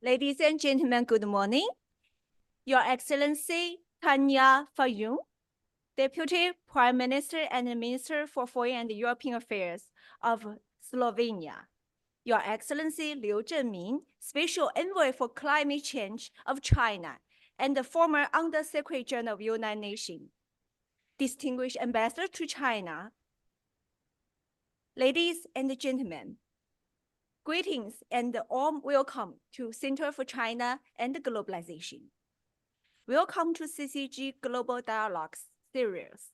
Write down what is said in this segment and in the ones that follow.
Ladies and gentlemen, good morning. Your Excellency Tanja Fajon, Deputy Prime Minister and Minister for Foreign and European Affairs of Slovenia. Your Excellency Liu Zhenmin, Special Envoy for Climate Change of China and the former Under-Secretary General of the United Nations. Distinguished Ambassador to China. Ladies and gentlemen, greetings and warm welcome to Center for China and Globalization. Welcome to CCG Global Dialogues series.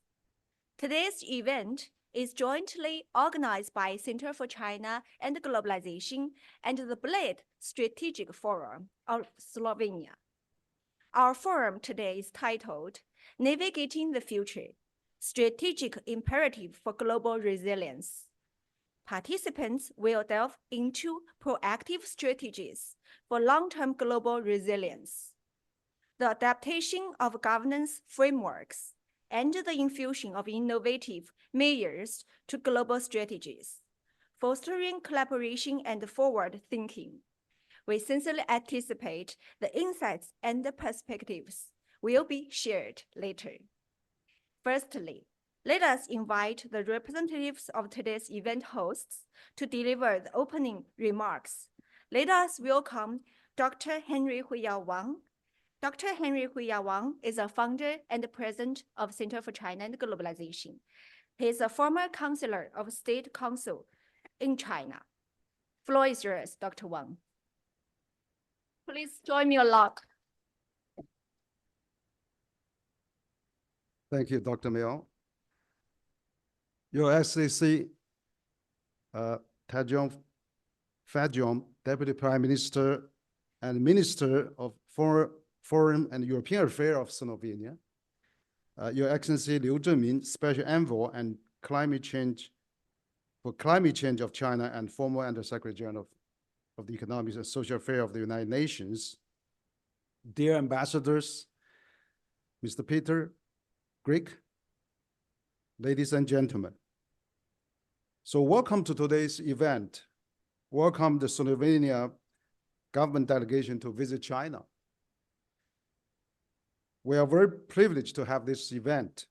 Today's event is jointly organized by Center for China and Globalization and the Bled Strategic Forum of Slovenia. Our forum today is titled Navigating the Future, Strategic Imperative for Global Resilience. Participants will delve into proactive strategies for long-term global resilience, the adaptation of governance frameworks, and the infusion of innovative measures to global strategies, fostering collaboration and forward thinking. We sincerely anticipate the insights and the perspectives will be shared later. Firstly, let us invite the representatives of today's event hosts to deliver the opening remarks. Let us welcome Dr. Henry Huiyao Wang. Dr. Henry Huiyao Wang is a founder and president of Center for China and Globalization. He is a former counselor of State Council in China. Floor is yours, Dr. Wang. Please join me a lot. Thank you, Dr. Miao. Your Excellency, Tanja Fajon, Deputy Prime Minister and Minister of Foreign and European Affairs of Slovenia. Your Excellency Liu Zhenmin, Special Envoy and Climate Change of China and former Under-Secretary General of the Economic and Social Affairs of the United Nations. Dear ambassadors, Mr. Peter Grieg, ladies and gentlemen. So welcome to today's event. Welcome the Slovenia government delegation to visit China. We are very privileged to have this event,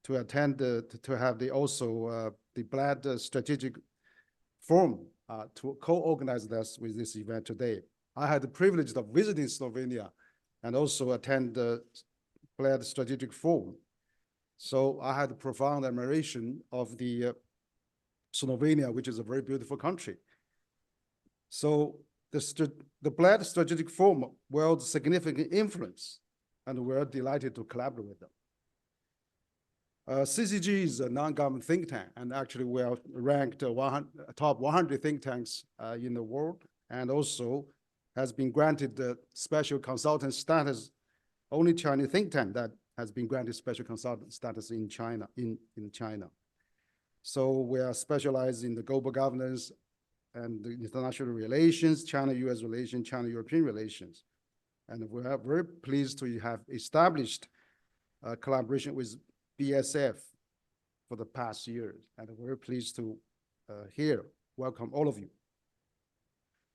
to attend, to have the Bled Strategic Forum to co-organize this with this event today. I had the privilege of visiting Slovenia and also attend the Bled Strategic Forum. So I had a profound admiration of the Slovenia, which is a very beautiful country. So the Bled Strategic Forum wields significant influence, and we're delighted to collaborate with them. CCG is a non-government think tank, and actually we are ranked top 100 think tanks in the world, and also has been granted the special consultant status, only Chinese think tank that has been granted special consultant status in China, in China. So we are specialized in the global governance and the international relations, China-US relations, China-European relations. And we are very pleased to have established a collaboration with BSF for the past years. And we're very pleased to welcome all of you.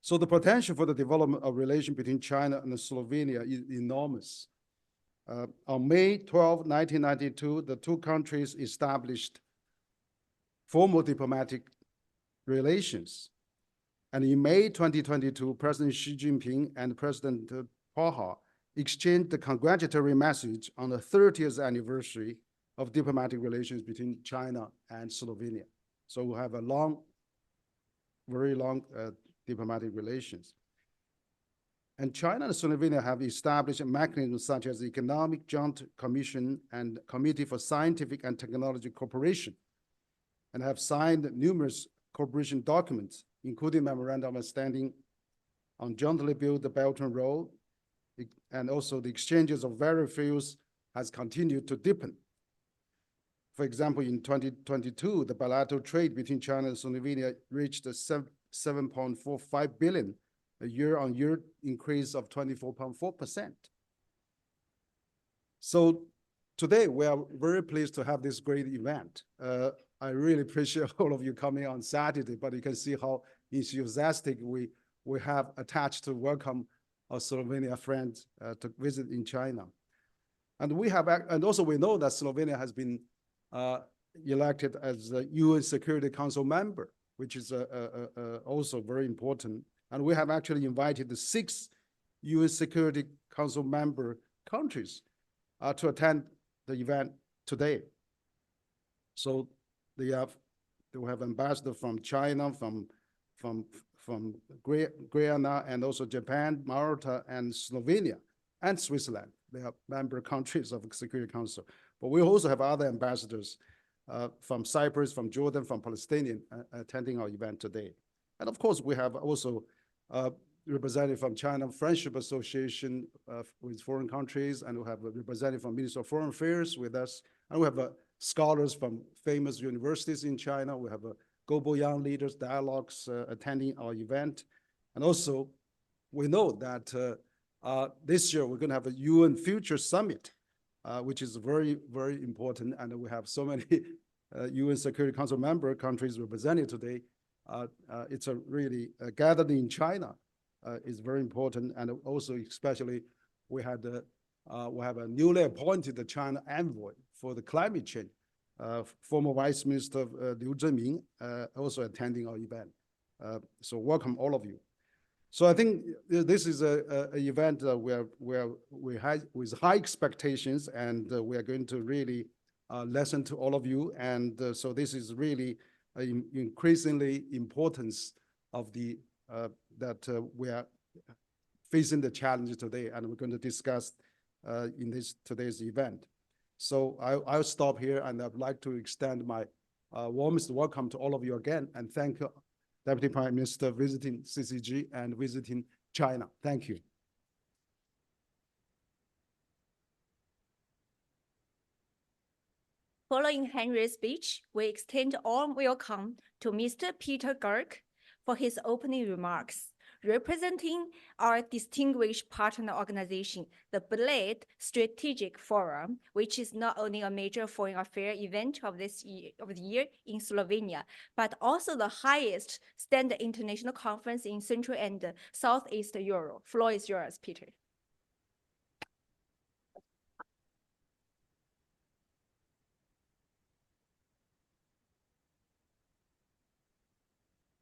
So the potential for the development of relation between China and Slovenia is enormous. On May 12, 1992, the two countries established formal diplomatic relations. And in May 2022, President Xi Jinping and President Paha exchanged the congratulatory message on the 30th anniversary of diplomatic relations between China and Slovenia. So we have a very long diplomatic relations. And China and Slovenia have established mechanisms such as the Economic Joint Commission and Committee for Scientific and Technology Cooperation, and have signed numerous cooperation documents, including Memorandum of Understanding on jointly build the Belt and Road, and also the exchanges of various fields has continued to deepen. For example, in 2022, the bilateral trade between China and Slovenia reached 7.45 billion, a year-on-year increase of 24.4%. So today we are very pleased to have this great event. I really appreciate all of you coming on Saturday, but you can see how enthusiastic we we have attached to welcome our Slovenia friends to visit in China. And also we know that Slovenia has been elected as a UN Security Council member, which is also very important. And we have actually invited the 6 UN Security Council member countries to attend the event today. So we have ambassador from China, from Guyana, and also Japan, Malta, and Slovenia, and Switzerland. They are member countries of the Security Council. But we also have other ambassadors from Cyprus, from Jordan, from Palestinian attending our event today. And of course, we have also representative from China Friendship Association with foreign countries, and we have a representative from Ministry of Foreign Affairs with us, and we have scholars from famous universities in China. We have global young leaders dialogues attending our event. And also, we know that this year we're going to have a UN Future Summit, which is very, very important. And we have so many UN Security Council member countries represented today. It's a really gathering in China is very important. And also, especially, we have a newly appointed China envoy for the climate change, former Vice Minister Liu Zhenming, also attending our event. So welcome all of you. So I think this is an event where we have with high expectations, and we are going to really listen to all of you. And so this is really increasingly importance of the that we are facing the challenges today, and we're going to discuss in today's event. So I'll stop here, and I'd like to extend my warmest welcome to all of you again, and thank Deputy Prime Minister visiting CCG and visiting China. Thank you. Following Henry's speech, we extend a warm welcome to Mr. Peter Gerk for his opening remarks. Representing our distinguished partner organization, the Bled Strategic Forum, which is not only a major foreign affairs event of the year in Slovenia, but also the highest standard international conference in Central and Southeast Europe. Floor is yours, Peter.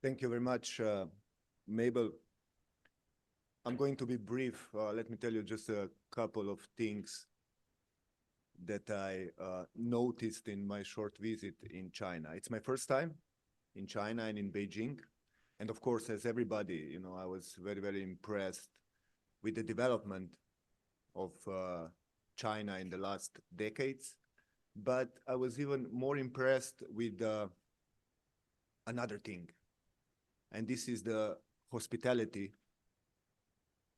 Thank you very much, Mabel. I'm going to be brief. Let me tell you just a couple of things that I noticed in my short visit in China. It's my first time in China and in Beijing. And of course, as everybody, you know, I was very, very impressed with the development of China in the last decades. But I was even more impressed with another thing. And this is the hospitality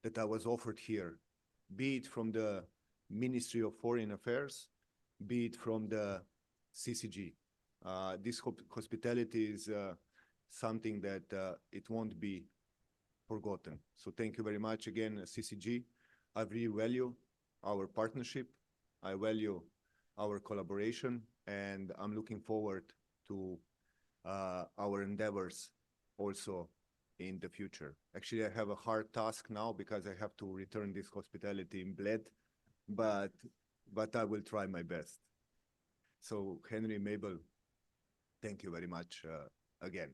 that I was offered here, be it from the Ministry of Foreign Affairs, be it from the CCG. This hospitality is something that it won't be forgotten. So thank you very much again, CCG. I really value our partnership. I value our collaboration, and I'm looking forward to our endeavors also in the future. Actually, I have a hard task now because I have to return this hospitality in Bled, but I will try my best. So Henry, Mabel, thank you very much again.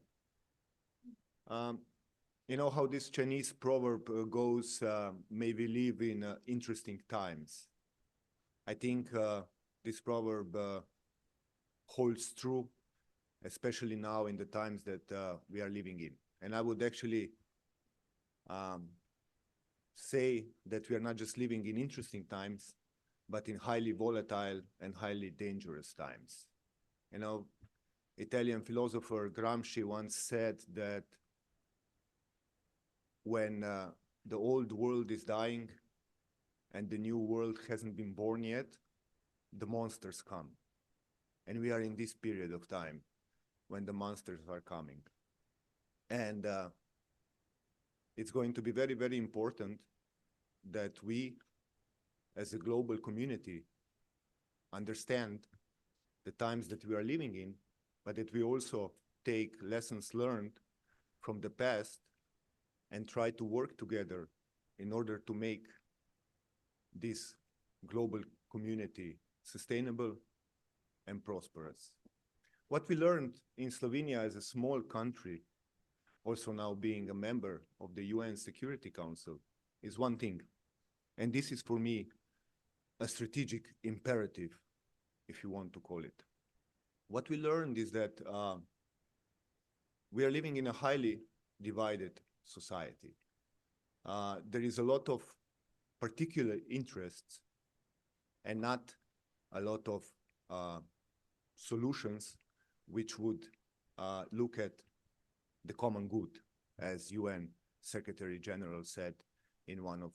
You know how this Chinese proverb goes, may we live in interesting times. I think this proverb holds true, especially now in the times that we are living in. And I would actually say that we are not just living in interesting times, but in highly volatile and highly dangerous times. You know, Italian philosopher Gramsci once said that when the old world is dying and the new world hasn't been born yet, the monsters come. And we are in this period of time when the monsters are coming. And it's going to be very, very important that we, as a global community, understand the times that we are living in, but that we also take lessons learned from the past and try to work together in order to make this global community sustainable and prosperous. What we learned in Slovenia as a small country, also now being a member of the UN Security Council, is one thing. And this is for me a strategic imperative, if you want to call it. What we learned is that we are living in a highly divided society. There is a lot of particular interests and not a lot of solutions which would look at the common good, as UN Secretary General said in one of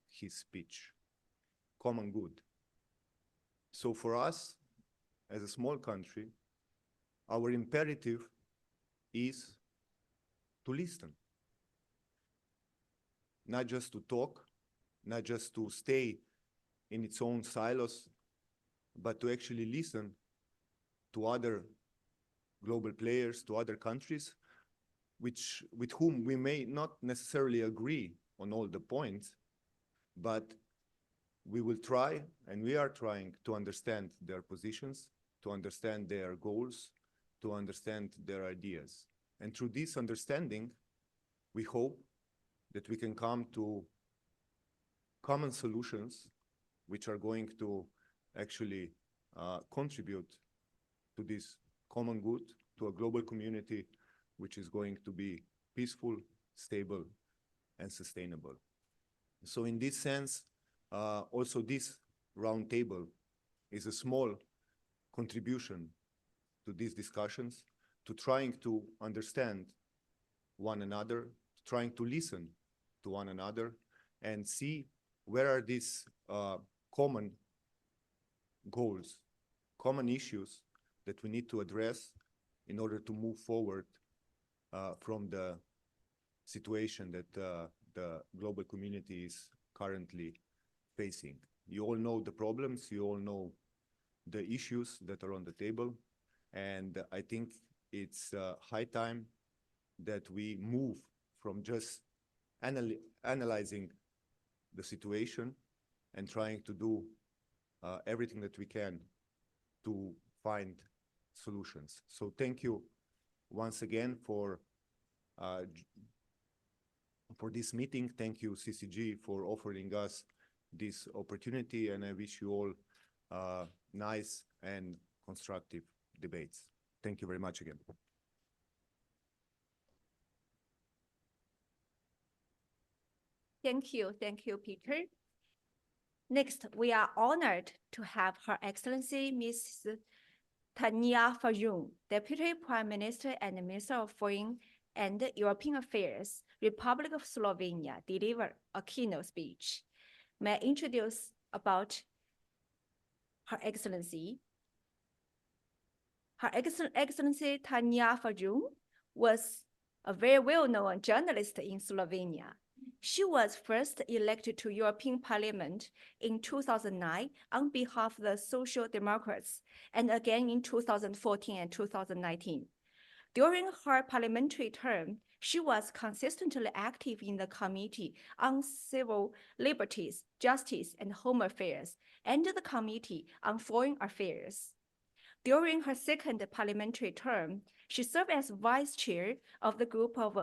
his speech. Common good. So for us, as a small country, our imperative is to listen. Not just to talk, not just to stay in its own silos, but to actually listen to other global players, to other countries, with whom we may not necessarily agree on all the points, but we will try, and we are trying to understand their positions, to understand their goals, to understand their ideas. And through this understanding, we hope that we can come to common solutions which are going to actually contribute to this common good, to a global community which is going to be peaceful, stable, and sustainable. So in this sense, also this roundtable is a small contribution to these discussions, to trying to understand one another, trying to listen to one another, and see where are these common goals, common issues that we need to address in order to move forward from the situation that the global community is currently facing. You all know the problems, you all know the issues that are on the table, and I think it's high time that we move from just analyzing the situation and trying to do everything that we can to find solutions. So thank you once again for this meeting. Thank you, CCG, for offering us this opportunity, and I wish you all nice and constructive debates. Thank you very much again. Thank you, Peter. Next, we are honored to have Her Excellency Ms. Tanja Fajon, Deputy Prime Minister and Minister of Foreign and European Affairs, Republic of Slovenia, deliver a keynote speech. May I introduce about Her Excellency? Her Excellency Tanja Fajon was a very well-known journalist in Slovenia. She was first elected to European Parliament in 2009 on behalf of the Social Democrats, and again in 2014 and 2019. During her parliamentary term, she was consistently active in the Committee on Civil Liberties, Justice, and Home Affairs, and the Committee on Foreign Affairs. During her second parliamentary term, she served as vice chair of the group of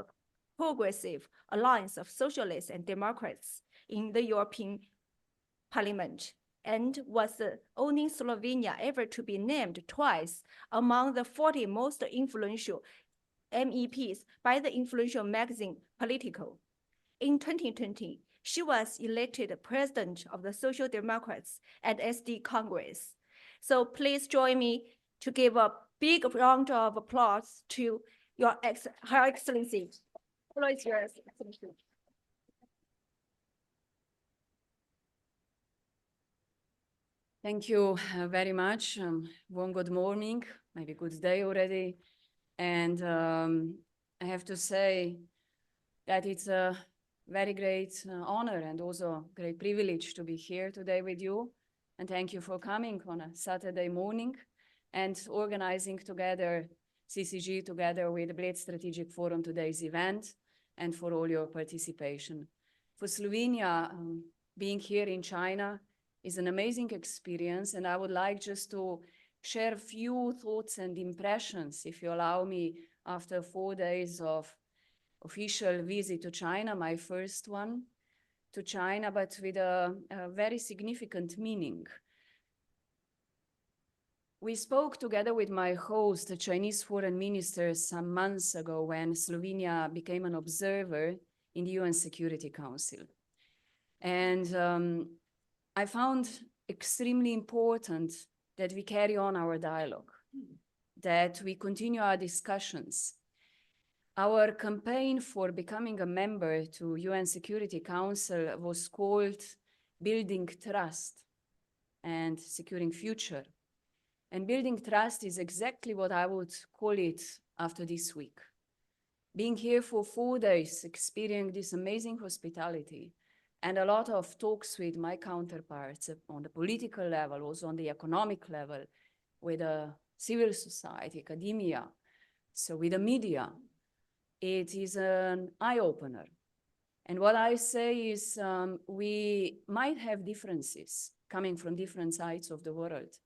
Progressive Alliance of Socialists and Democrats in the European Parliament, and was the only Slovenia ever to be named twice among the 40 most influential MEPs by the influential magazine Politico. In 2020, she was elected president of the Social Democrats at SD Congress. So please join me to give a big round of applause to Her Excellency. Hello, it's yours. Thank you very much. One good morning, maybe good day already. And I have to say that it's a very great honor and also great privilege to be here today with you. And thank you for coming on a Saturday morning and organizing together CCG together with the Bled Strategic Forum today's event. and for all your participation. For Slovenia, being here in China is an amazing experience, and I would like just to share a few thoughts and impressions, if you allow me, after 4 days of official visit to China, my first one to China, but with a very significant meaning. We spoke together with my host, the Chinese foreign minister, some months ago when Slovenia became an observer in the UN Security Council. And I found extremely important that we carry on our dialogue, that we continue our discussions. Our campaign for becoming a member to UN Security Council was called Building Trust and Securing Future. And building trust is exactly what I would call it after this week. Being here for 4 days, experiencing this amazing hospitality, and a lot of talks with my counterparts on the political level, also on the economic level, with civil society, academia, so with the media, it is an eye-opener. And what I say is we might have differences coming from different sides of the world,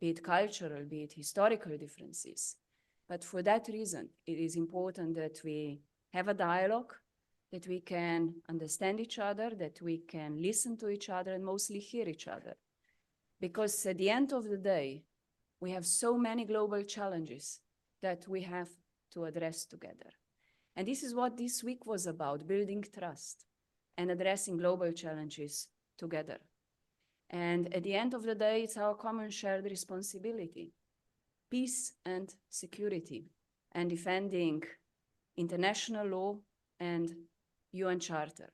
be it cultural, be it historical differences. But for that reason, it is important that we have a dialogue, that we can understand each other, that we can listen to each other, and mostly hear each other. Because at the end of the day, we have so many global challenges that we have to address together. And this is what this week was about, building trust and addressing global challenges together. And at the end of the day, it's our common shared responsibility, peace and security, and defending international law and UN Charter.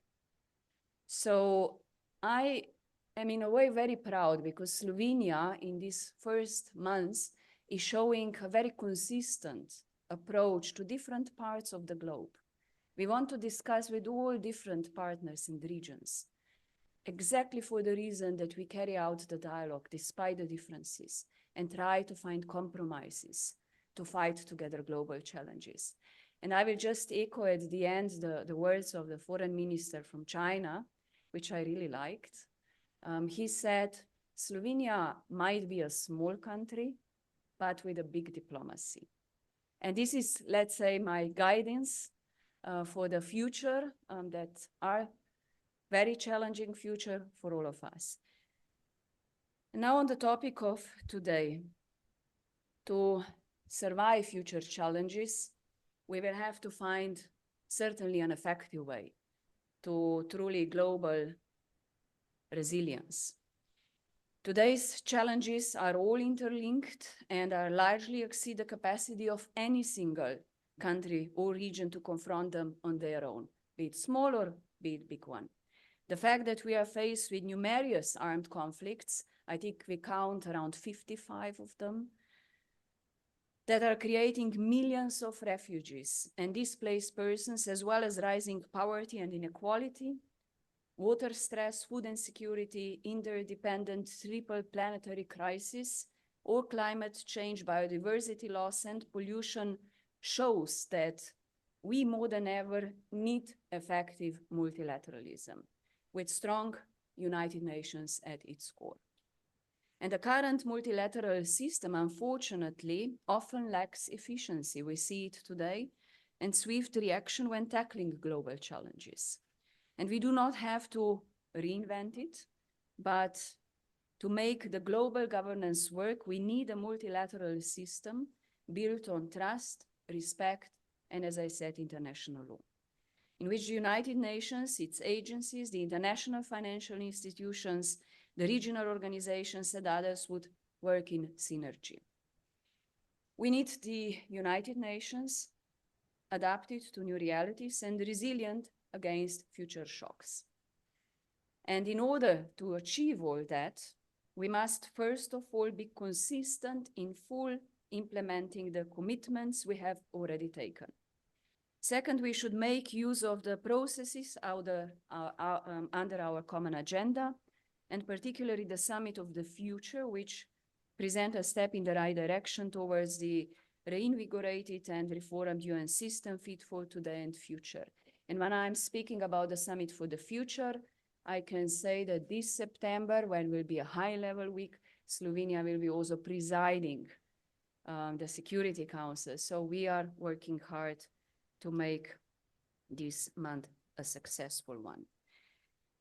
So I am in a way very proud because Slovenia in these first months is showing a very consistent approach to different parts of the globe. We want to discuss with all different partners in the regions, exactly for the reason that we carry out the dialogue despite the differences and try to find compromises to fight together global challenges. And I will just echo at the end the words of the foreign minister from China, which I really liked. He said, Slovenia might be a small country, but with a big diplomacy. And this is, let's say, my guidance for the future that are very challenging future for all of us. And now on the topic of today, to survive future challenges, we will have to find certainly an effective way to truly global resilience. Today's challenges are all interlinked and are largely exceed the capacity of any single country or region to confront them on their own, be it small or be it big one. The fact that we are faced with numerous armed conflicts, I think we count around 55 of them, that are creating millions of refugees and displaced persons, as well as rising poverty and inequality, water stress, food insecurity, interdependent triple planetary crisis, or climate change, biodiversity loss, and pollution shows that we more than ever need effective multilateralism with strong United Nations at its core. And the current multilateral system, unfortunately, often lacks efficiency. We see it today, and swift reaction when tackling global challenges. And we do not have to reinvent it, but to make the global governance work, we need a multilateral system built on trust, respect, and, as I said, international law, in which the United Nations, its agencies, the international financial institutions, the regional organizations, and others would work in synergy. We need the United Nations adapted to new realities and resilient against future shocks. And in order to achieve all that, we must first of all be consistent in full implementing the commitments we have already taken. Second, we should make use of the processes under our common agenda, and particularly the Summit of the Future, which present a step in the right direction towards the reinvigorated and reformed UN system fit for today and future. And when I'm speaking about the Summit for the Future, I can say that this September, when will be a high-level week, Slovenia will be also presiding the Security Council. So we are working hard to make this month a successful one.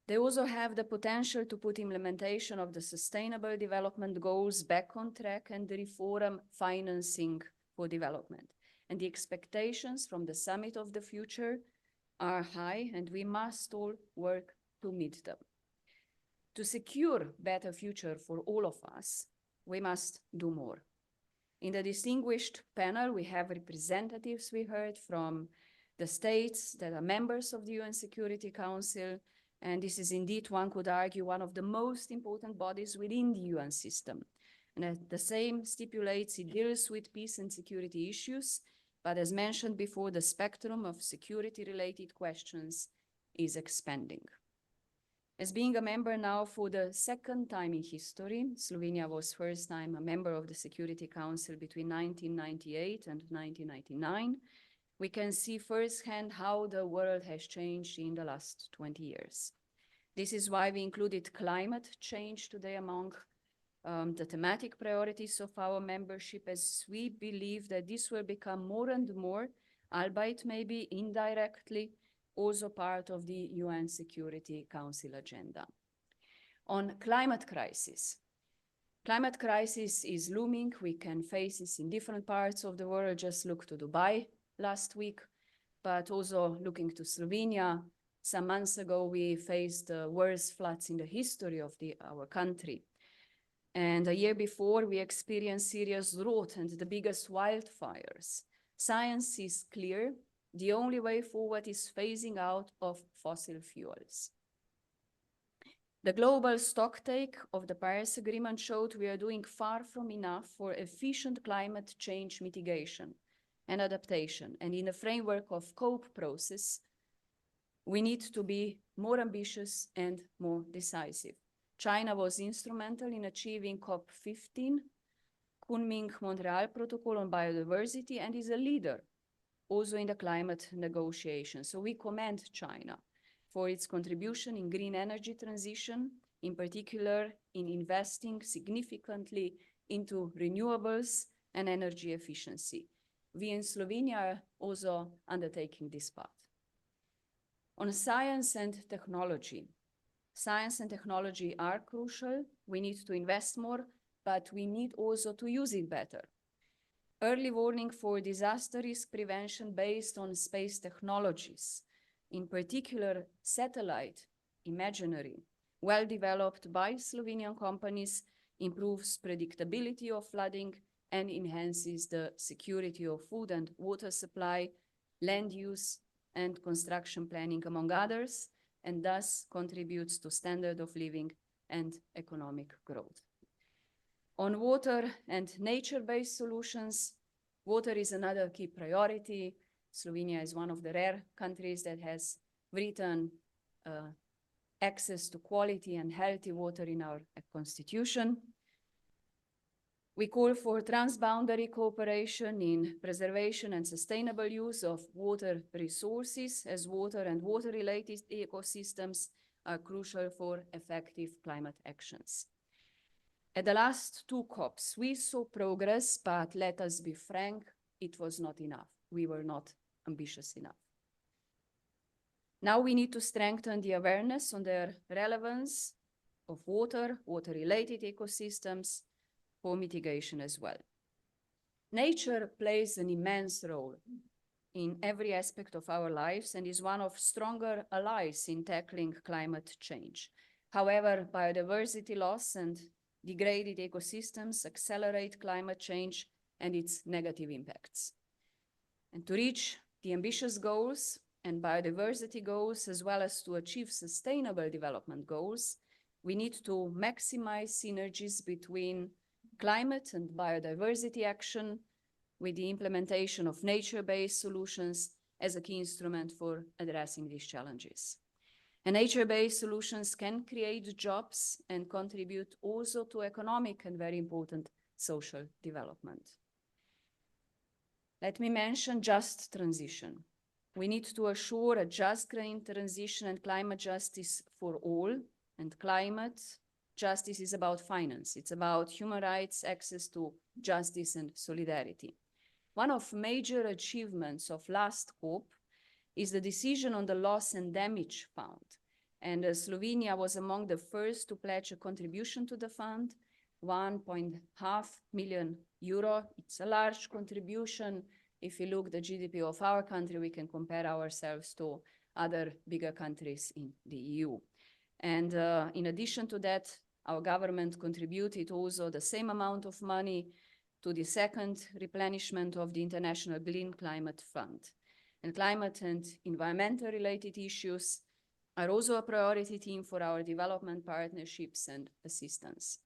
They also have the potential to put implementation of the Sustainable Development Goals back on track and reform financing for development. And the expectations from the Summit of the Future are high, and we must all work to meet them. To secure a better future for all of us, we must do more. In the distinguished panel, we have representatives we heard from the states that are members of the UN Security Council, and this is indeed, one could argue, one of the most important bodies within the UN system. And at the same stipulates it deals with peace and security issues, but as mentioned before, the spectrum of security-related questions is expanding. As being a member now for the second time in history, Slovenia was first time a member of the Security Council between 1998 and 1999. We can see firsthand how the world has changed in the last 20 years. This is why we included climate change today among the thematic priorities of our membership, as we believe that this will become more and more, albeit maybe indirectly, also part of the UN Security Council agenda. On climate crisis. Climate crisis is looming. We can face this in different parts of the world. Just look to Dubai last week, but also looking to Slovenia. Some months ago, we faced the worst floods in the history of our country. And a year before, we experienced serious drought and the biggest wildfires. Science is clear. The only way forward is phasing out of fossil fuels. The global stocktake of the Paris Agreement showed we are doing far from enough for efficient climate change mitigation and adaptation. And in the framework of COPE process, we need to be more ambitious and more decisive. China was instrumental in achieving COP15, Kunming-Montreal Protocol on Biodiversity, and is a leader also in the climate negotiations. So we commend China for its contribution in green energy transition, in particular in investing significantly into renewables and energy efficiency. We in Slovenia are also undertaking this path. On science and technology. Science and technology are crucial. We need to invest more, but we need also to use it better. Early warning for disaster risk prevention based on space technologies, in particular satellite imagery, well developed by Slovenian companies, improves predictability of flooding and enhances the security of food and water supply, land use and construction planning, among others, and thus contributes to standard of living and economic growth. On water and nature-based solutions, water is another key priority. Slovenia is one of the rare countries that has written access to quality and healthy water in our constitution. We call for transboundary cooperation in preservation and sustainable use of water resources, as water and water-related ecosystems are crucial for effective climate actions. At the last two COPs, we saw progress, but let us be frank, it was not enough. We were not ambitious enough. Now we need to strengthen the awareness on the relevance of water, water-related ecosystems for mitigation as well. Nature plays an immense role in every aspect of our lives and is one of stronger allies in tackling climate change. However, biodiversity loss and degraded ecosystems accelerate climate change and its negative impacts. And to reach the ambitious goals and biodiversity goals, as well as to achieve sustainable development goals, we need to maximize synergies between climate and biodiversity action with the implementation of nature-based solutions as a key instrument for addressing these challenges. And nature-based solutions can create jobs and contribute also to economic and very important social development. Let me mention just transition. We need to assure a just green transition and climate justice for all. And climate justice is about finance. It's about human rights, access to justice and solidarity. One of major achievements of last COP is the decision on the loss and damage fund. And Slovenia was among the first to pledge a contribution to the fund, 1.5 million euro. It's a large contribution. If you look the GDP of our country, we can compare ourselves to other bigger countries in the EU. And in addition to that, our government contributed also the same amount of money to the second replenishment of the International Green Climate Fund. And climate and environmental related issues are also a priority theme for our development partnerships and assistance.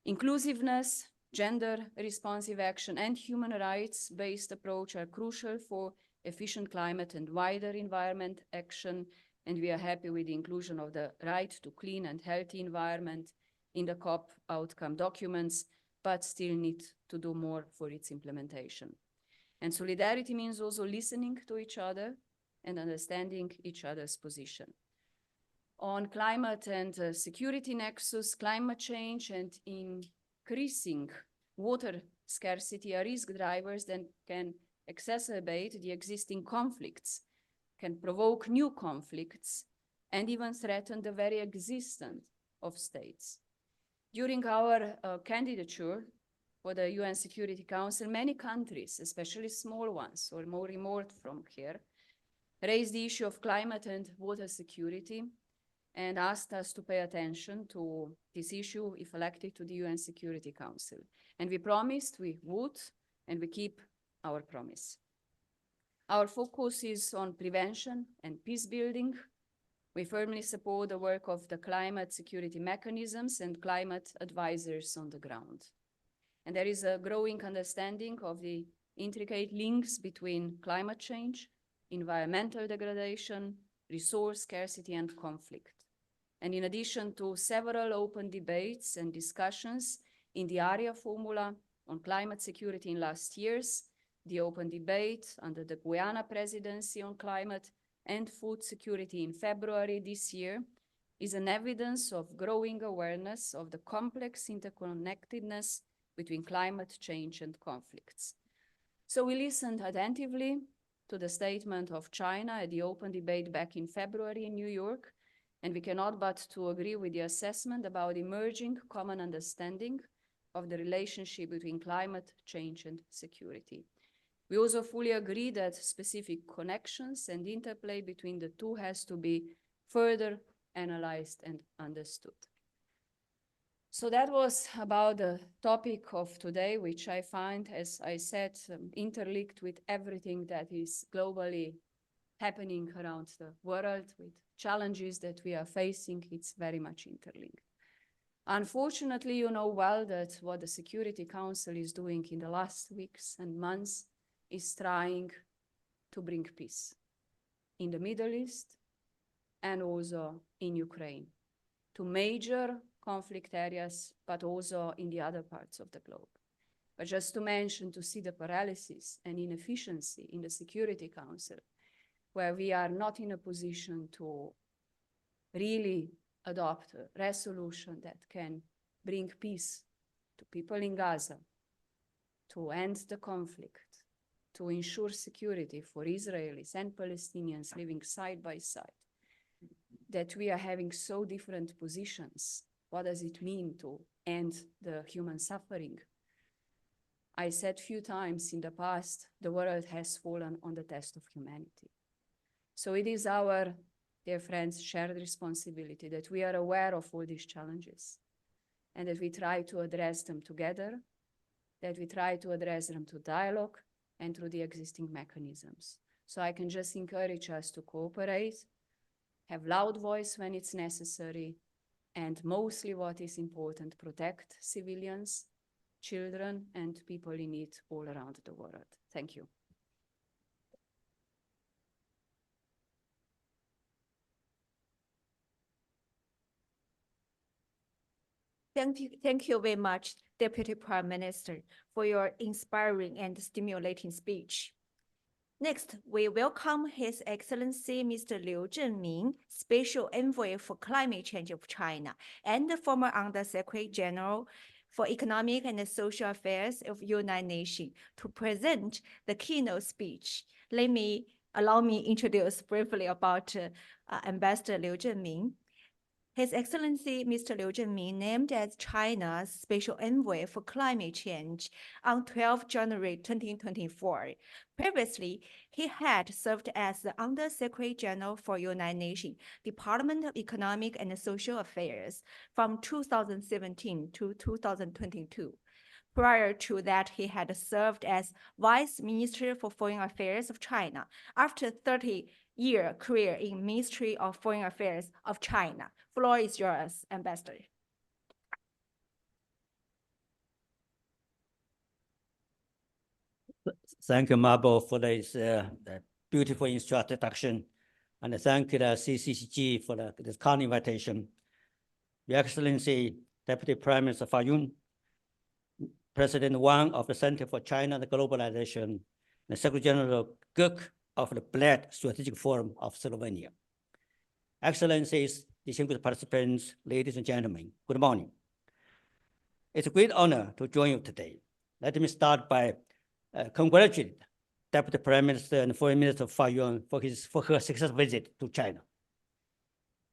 Inclusiveness, gender responsive action, and human rights-based approach are crucial for efficient climate and wider environment action, and we are happy with the inclusion of the right to clean and healthy environment in the COP outcome documents, but still need to do more for its implementation. And solidarity means also listening to each other and understanding each other's position. On climate and security nexus, climate change and increasing water scarcity are risk drivers that can exacerbate the existing conflicts, can provoke new conflicts, and even threaten the very existence of states. During our candidature for the UN Security Council, many countries, especially small ones or more remote from here, raised the issue of climate and water security and asked us to pay attention to this issue if elected to the UN Security Council. And we promised we would, and we keep our promise. Our focus is on prevention and peace building. We firmly support the work of the climate security mechanisms and climate advisors on the ground. And there is a growing understanding of the intricate links between climate change, environmental degradation, resource scarcity, and conflict. And in addition to several open debates and discussions in the area formula on climate security in last years, the open debate under the Guyana presidency on climate and food security in February this year is an evidence of growing awareness of the complex interconnectedness between climate change and conflicts. So we listened attentively to the statement of China at the open debate back in February in New York, and we cannot but to agree with the assessment about emerging common understanding of the relationship between climate change and security. We also fully agree that specific connections and interplay between the two has to be further analyzed and understood. So that was about the topic of today, which I find, as I said, interlinked with everything that is globally happening around the world, with challenges that we are facing. It's very much interlinked. Unfortunately, you know well that what the Security Council is doing in the last weeks and months is trying to bring peace in the Middle East and also in Ukraine, to major conflict areas, but also in the other parts of the globe. But just to mention, to see the paralysis and inefficiency in the Security Council, where we are not in a position to really adopt a resolution that can bring peace to people in Gaza, to end the conflict, to ensure security for Israelis and Palestinians living side by side, that we are having so different positions. What does it mean to end the human suffering? I said few times in the past, the world has fallen on the test of humanity. So it is our, dear friends, shared responsibility that we are aware of all these challenges and that we try to address them together, that we try to address them through dialogue and through the existing mechanisms. So I can just encourage us to cooperate, have loud voice when it's necessary, and mostly what is important, protect civilians, children, and people in need all around the world. Thank you. Thank you very much, Deputy Prime Minister, for your inspiring and stimulating speech. Next, we welcome His Excellency Mr. Liu Zhenming, Special Envoy for Climate Change of China and the former Under-Secretary General for Economic and Social Affairs of United Nations, to present the keynote speech. Allow me introduce briefly about Ambassador Liu Zhenming. His Excellency Mr. Liu Zhenming, named as China's Special Envoy for Climate Change on 12 January 2024. Previously, he had served as the Under-Secretary General for United Nations, Department of Economic and Social Affairs from 2017 to 2022. Prior to that, he had served as Vice Minister for Foreign Affairs of China after a 30-year career in Ministry of Foreign Affairs of China. Floor is yours, Ambassador. Thank you, Marble, for this beautiful introduction, and thank you, the CCCG, for this kind invitation. Your Excellency, Deputy Prime Minister Fajon, President Wang of the Center for China and Globalization, and Secretary General Guk of the Bled Strategic Forum of Slovenia. Excellencies, distinguished participants, ladies and gentlemen, good morning. It's a great honor to join you today. Let me start by congratulating Deputy Prime Minister and Foreign Minister Fajon for her successful visit to China.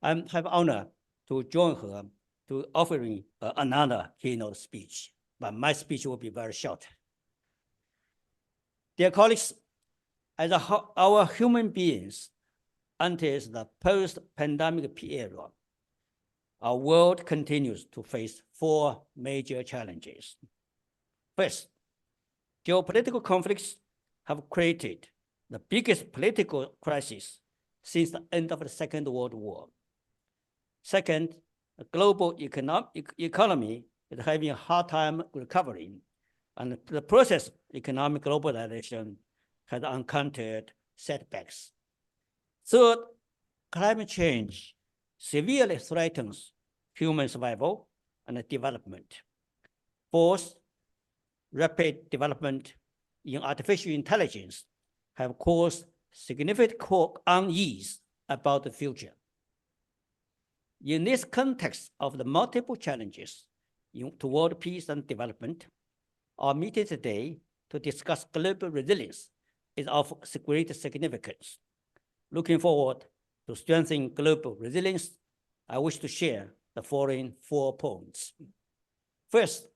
I have honor to join her to offering another keynote speech, but my speech will be very short. Dear colleagues, as our human beings enters the post-pandemic period, our world continues to face 4 major challenges. First, geopolitical conflicts have created the biggest political crisis since the end of the Second World War. Second, the global economy is having a hard time recovering, and the process of economic globalization has encountered setbacks. Third, climate change severely threatens human survival and development. Fourth, rapid development in artificial intelligence have caused significant unease about the future. In this context of the multiple challenges toward peace and development, our meeting today to discuss global resilience is of great significance. Looking forward to strengthening global resilience, I wish to share the following 4 points. First,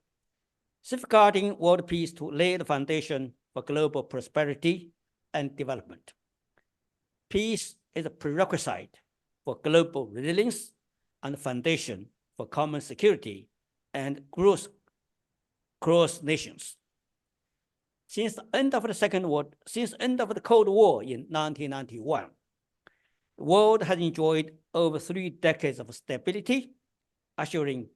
safeguarding world peace to lay the foundation for global prosperity and development. Peace is a prerequisite for global resilience and foundation for common security and growth across nations. Since the end of the Cold War in 1991, the world has enjoyed over 3 decades of stability, ushering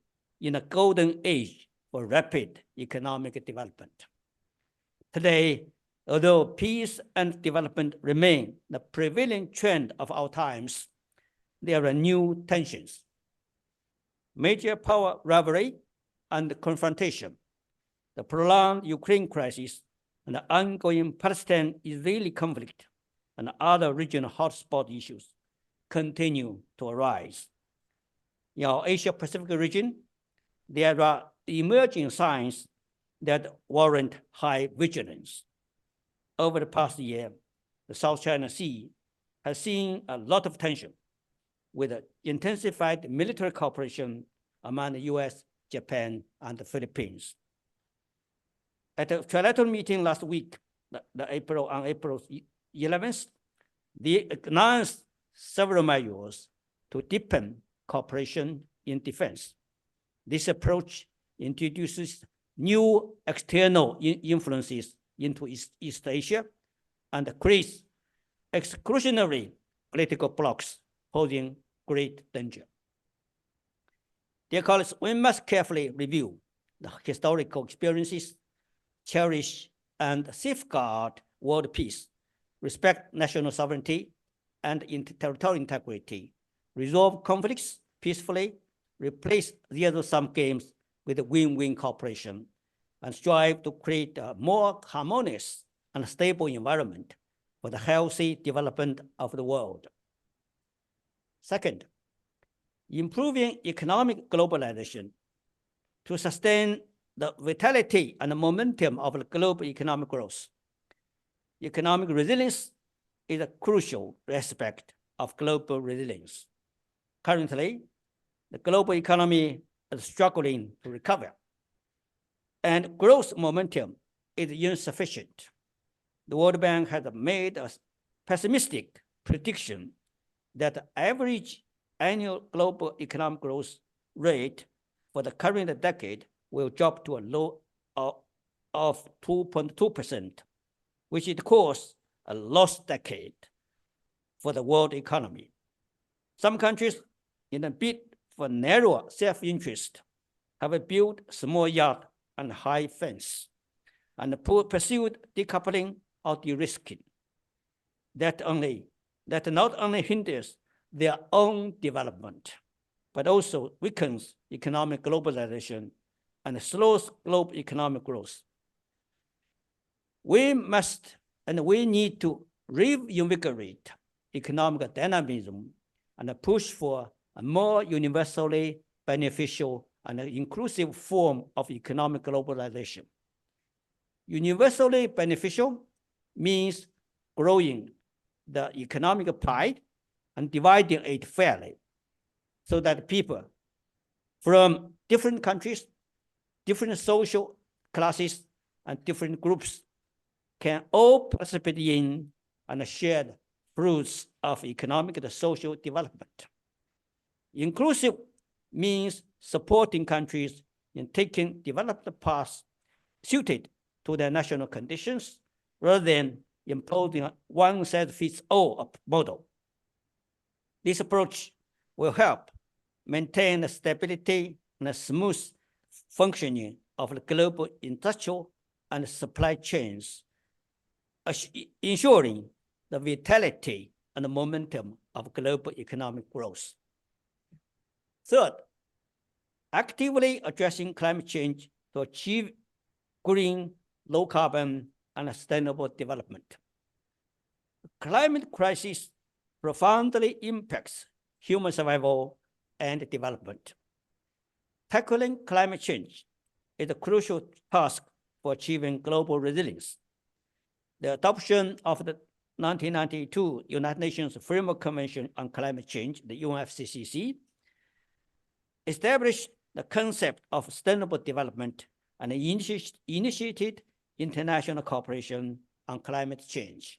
in a golden age for rapid economic development. Today, although peace and development remain the prevailing trend of our times, there are new tensions. Major power rivalry and confrontation, the prolonged Ukraine crisis, and the ongoing Palestine-Israeli conflict, and other regional hotspot issues continue to arise. In our Asia-Pacific region, there are emerging signs that warrant high vigilance. Over the past year, the South China Sea has seen a lot of tension with intensified military cooperation among the US, Japan, and the Philippines. At a trilateral meeting last week, on April 11th, they announced several measures to deepen cooperation in defense. This approach introduces new external influences into East Asia and creates exclusionary political blocs posing great danger. Dear colleagues, we must carefully review the historical experiences, cherish and safeguard world peace, respect national sovereignty and territorial integrity, resolve conflicts peacefully, replace zero-sum games with win-win cooperation, and strive to create a more harmonious and stable environment for the healthy development of the world. Second, improving economic globalization to sustain the vitality and momentum of the global economic growth. Economic resilience is a crucial aspect of global resilience. Currently, the global economy is struggling to recover, and growth momentum is insufficient. The World Bank has made a pessimistic prediction that the average annual global economic growth rate for the current decade will drop to a low of 2.2%, which it calls a lost decade for the world economy. Some countries, in a bid for narrow self-interest, have built small yacht and high fence and pursued decoupling or de-risking. That not only hinders their own development, but also weakens economic globalization and slows global economic growth. We must and we need to reinvigorate economic dynamism and push for a more universally beneficial and inclusive form of economic globalization. Universally beneficial means growing the economic pie and dividing it fairly so that people from different countries, different social classes, and different groups can all participate in and share the fruits of economic and social development. Inclusive means supporting countries in taking developed paths suited to their national conditions rather than imposing a one-size-fits-all model. This approach will help maintain the stability and the smooth functioning of the global industrial and supply chains, ensuring the vitality and the momentum of global economic growth. Third, actively addressing climate change to achieve green, low carbon, and sustainable development. The climate crisis profoundly impacts human survival and development. Tackling climate change is a crucial task for achieving global resilience. The adoption of the 1992 United Nations Framework Convention on Climate Change, the UNFCCC, established the concept of sustainable development and initiated international cooperation on climate change.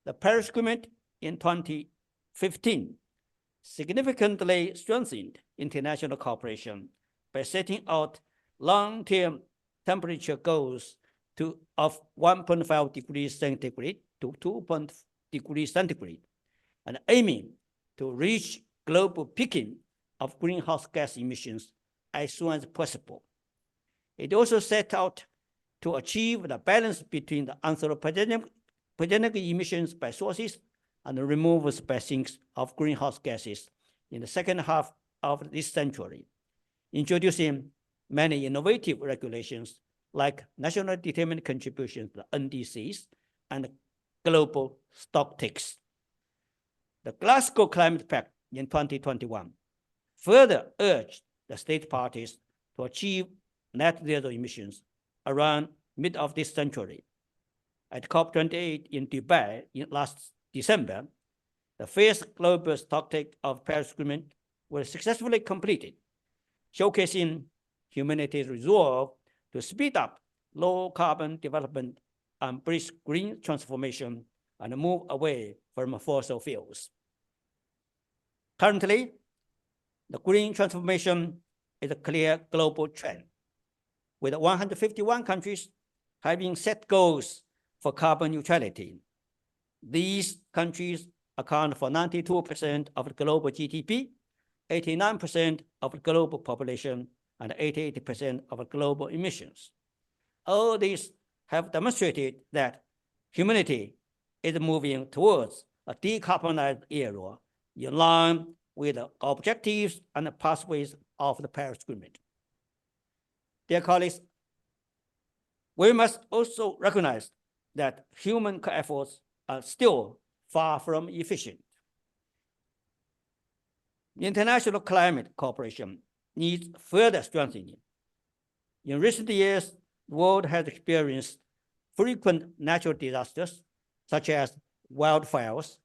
The Paris Agreement in 2015 significantly strengthened international cooperation by setting out long-term temperature goals of 1.5 degrees centigrade to 2 degrees centigrade, and aiming to reach global peaking of greenhouse gas emissions as soon as possible. It also set out to achieve the balance between the anthropogenic emissions by sources and the removals by sinks of greenhouse gases in the second half of this century, introducing many innovative regulations like national determined contributions, the NDCs, and global stocktakes. The Glasgow Climate Pact in 2021 further urged the state parties to achieve net zero emissions around mid of this century. At COP28 in Dubai last December, the first global stocktake of Paris Agreement was successfully completed, showcasing humanity's resolve to speed up low carbon development and brisk green transformation and move away from fossil fuels. Currently, the green transformation is a clear global trend, with 151 countries having set goals for carbon neutrality. These countries account for 92% of the global GDP, 89% of the global population, and 88% of global emissions. All these have demonstrated that humanity is moving towards a decarbonized era in line with the objectives and the pathways of the Paris Agreement. Dear colleagues, we must also recognize that human efforts are still far from efficient. International climate cooperation needs further strengthening. In recent years, the world has experienced frequent natural disasters, such as wildfires,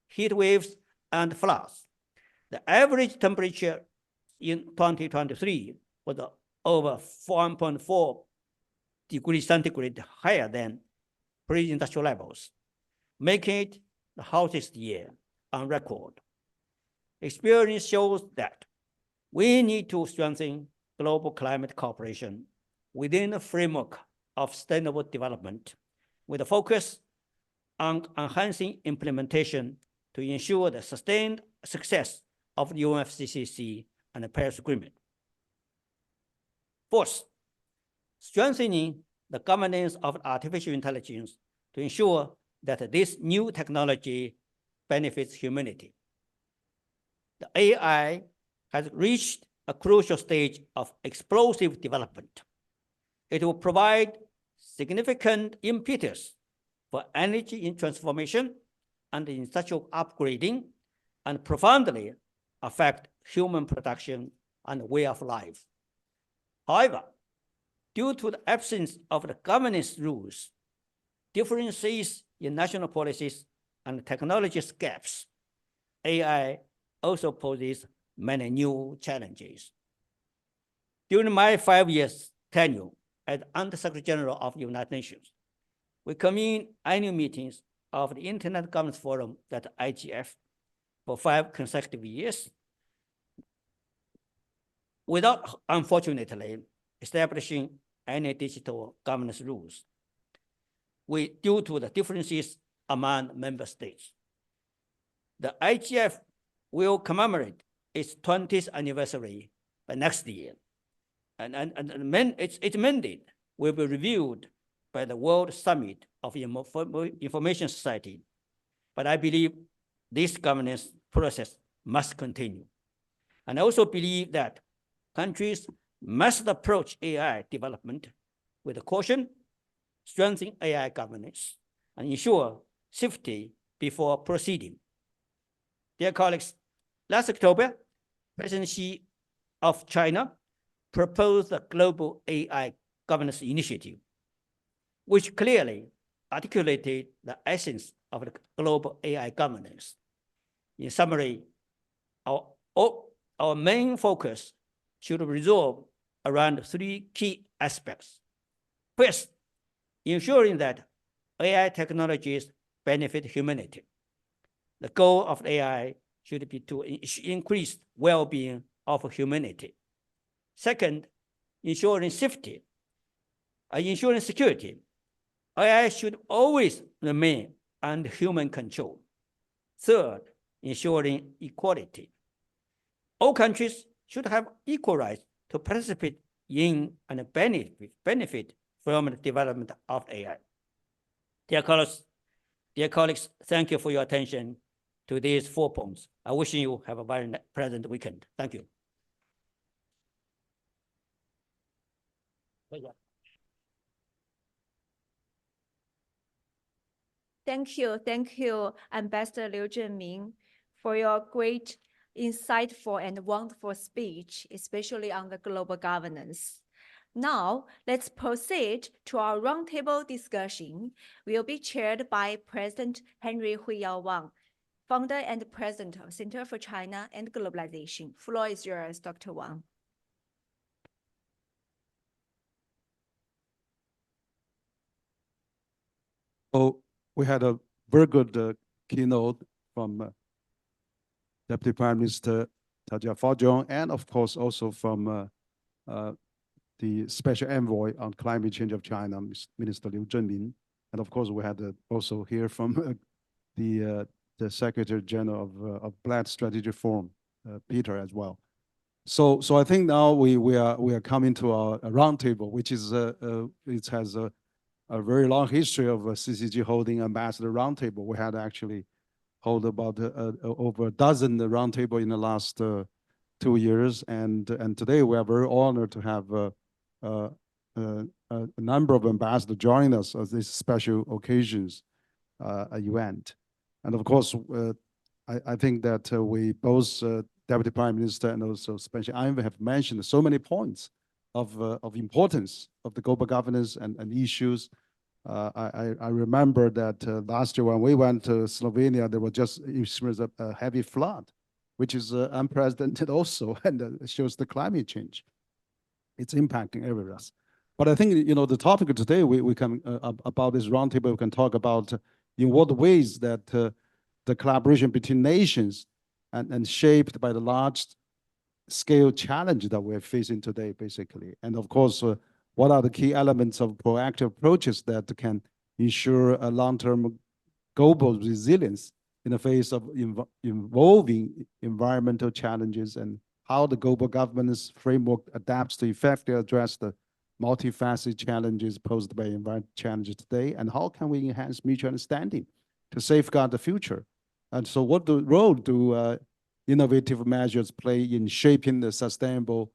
heat waves, and floods. The average temperature in 2023 was over 1.4 degrees centigrade higher than pre-industrial levels, making it the hottest year on record. Experience shows that we need to strengthen global climate cooperation within the framework of sustainable development, with a focus on enhancing implementation to ensure the sustained success of the UNFCCC and the Paris Agreement. Fourth, strengthening the governance of artificial intelligence to ensure that this new technology benefits humanity. The AI has reached a crucial stage of explosive development. It will provide significant impetus for energy in transformation and industrial upgrading, and profoundly affect human production and way of life. However, due to the absence of the governance rules, differences in national policies, and technology gaps, AI also poses many new challenges. During my 5 years tenure as Under-Secretary General of the United Nations, we convened annual meetings of the Internet Governance Forum, that IGF, for 5 consecutive years, without, unfortunately, establishing any digital governance rules, due to the differences among member states. The IGF will commemorate its 20th anniversary next year, and its mandate will be reviewed by the World Summit of Information Society. But I believe this governance process must continue. And I also believe that countries must approach AI development with caution, strengthen AI governance, and ensure safety before proceeding. Dear colleagues, last October, President Xi of China proposed the Global AI Governance Initiative, which clearly articulated the essence of the global AI governance. In summary, our main focus should resolve around 3 key aspects. First, ensuring that AI technologies benefit humanity. The goal of AI should be to increase well-being of humanity. Second, ensuring safety, ensuring security. AI should always remain under human control. Third, ensuring equality. All countries should have equal rights to participate in and benefit from the development of AI. Dear colleagues, thank you for your attention to these 4 points. I wish you have a very pleasant weekend. Thank you. Thank you, Ambassador Liu Zhenming, for your great, insightful, and wonderful speech, especially on the global governance. Now, let's proceed to our roundtable discussion. Will be chaired by President Henry Huiyao Wang, founder and president of Center for China and Globalization. Floor is yours, Dr. Wang. So we had a very good keynote from Deputy Prime Minister Tanja Fajon, and of course also from the Special Envoy on Climate Change of China, Minister Liu Zhenming. And of course we had also hear from the Secretary General of Bled Strategic Forum, Peter, as well. So I think now we are coming to our roundtable, which is it has a very long history of CCG holding ambassador roundtable. We had actually hold about over a dozen roundtable in the last 2 years, and today we are very honored to have a number of ambassadors joining us on these special occasions. event. And of course, I think that we both, Deputy Prime Minister and also Special Envoy, have mentioned so many points of importance of the global governance and issues. I remember that last year when we went to Slovenia, there was just a heavy flood, which is unprecedented also, and shows the climate change. It's impacting everywhere else. But I think, you know, the topic of today, we can, about this roundtable, we can talk about in what ways that the collaboration between nations and shaped by the large scale challenge that we're facing today, basically. And of course, what are the key elements of proactive approaches that can ensure a long-term global resilience in the face of evolving environmental challenges, and how the global governance framework adapts to effectively address the multifaceted challenges posed by environmental challenges today, and how can we enhance mutual understanding to safeguard the future? And so what role do innovative measures play in shaping the sustainable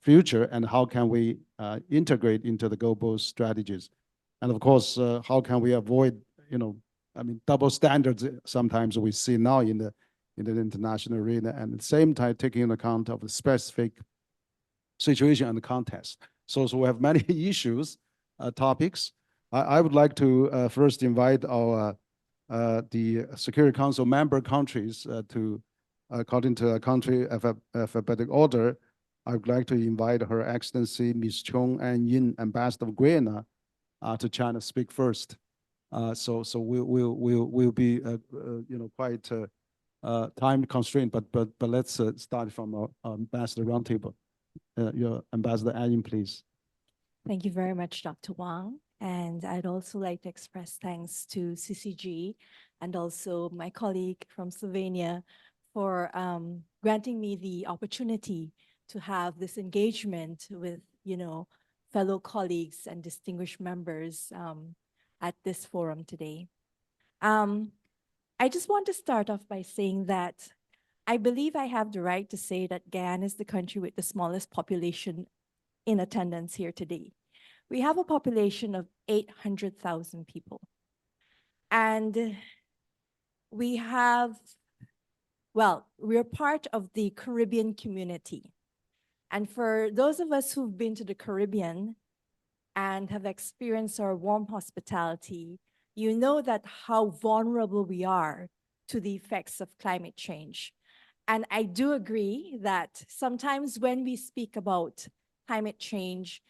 future, and how can we integrate into the global strategies? And of course, how can we avoid, you know, I mean, double standards sometimes we see now in the international arena, and at the same time taking into account of the specific situation and the context. So we have many issues, topics. I would like to first invite our the Security Council member countries to, according to a country alphabetic order, I would like to invite Her Excellency Ms. Chong An-yin, Ambassador of Guyana, to China, speak first. So we'll be you know, quite time constraint, but let's start from our Ambassador Roundtable. Your Ambassador An-yin, please. Thank you very much, Dr. Wang. And I'd also like to express thanks to CCG and also my colleague from Slovenia for granting me the opportunity to have this engagement with, you know, fellow colleagues and distinguished members at this forum today. I just want to start off by saying that I believe I have the right to say that Guyana is the country with the smallest population in attendance here today. We have a population of 800,000 people. And we have, well, we're part of the Caribbean community. And for those of us who've been to the Caribbean and have experienced our warm hospitality, you know that how vulnerable we are to the effects of climate change. And I do agree that sometimes when we speak about climate change,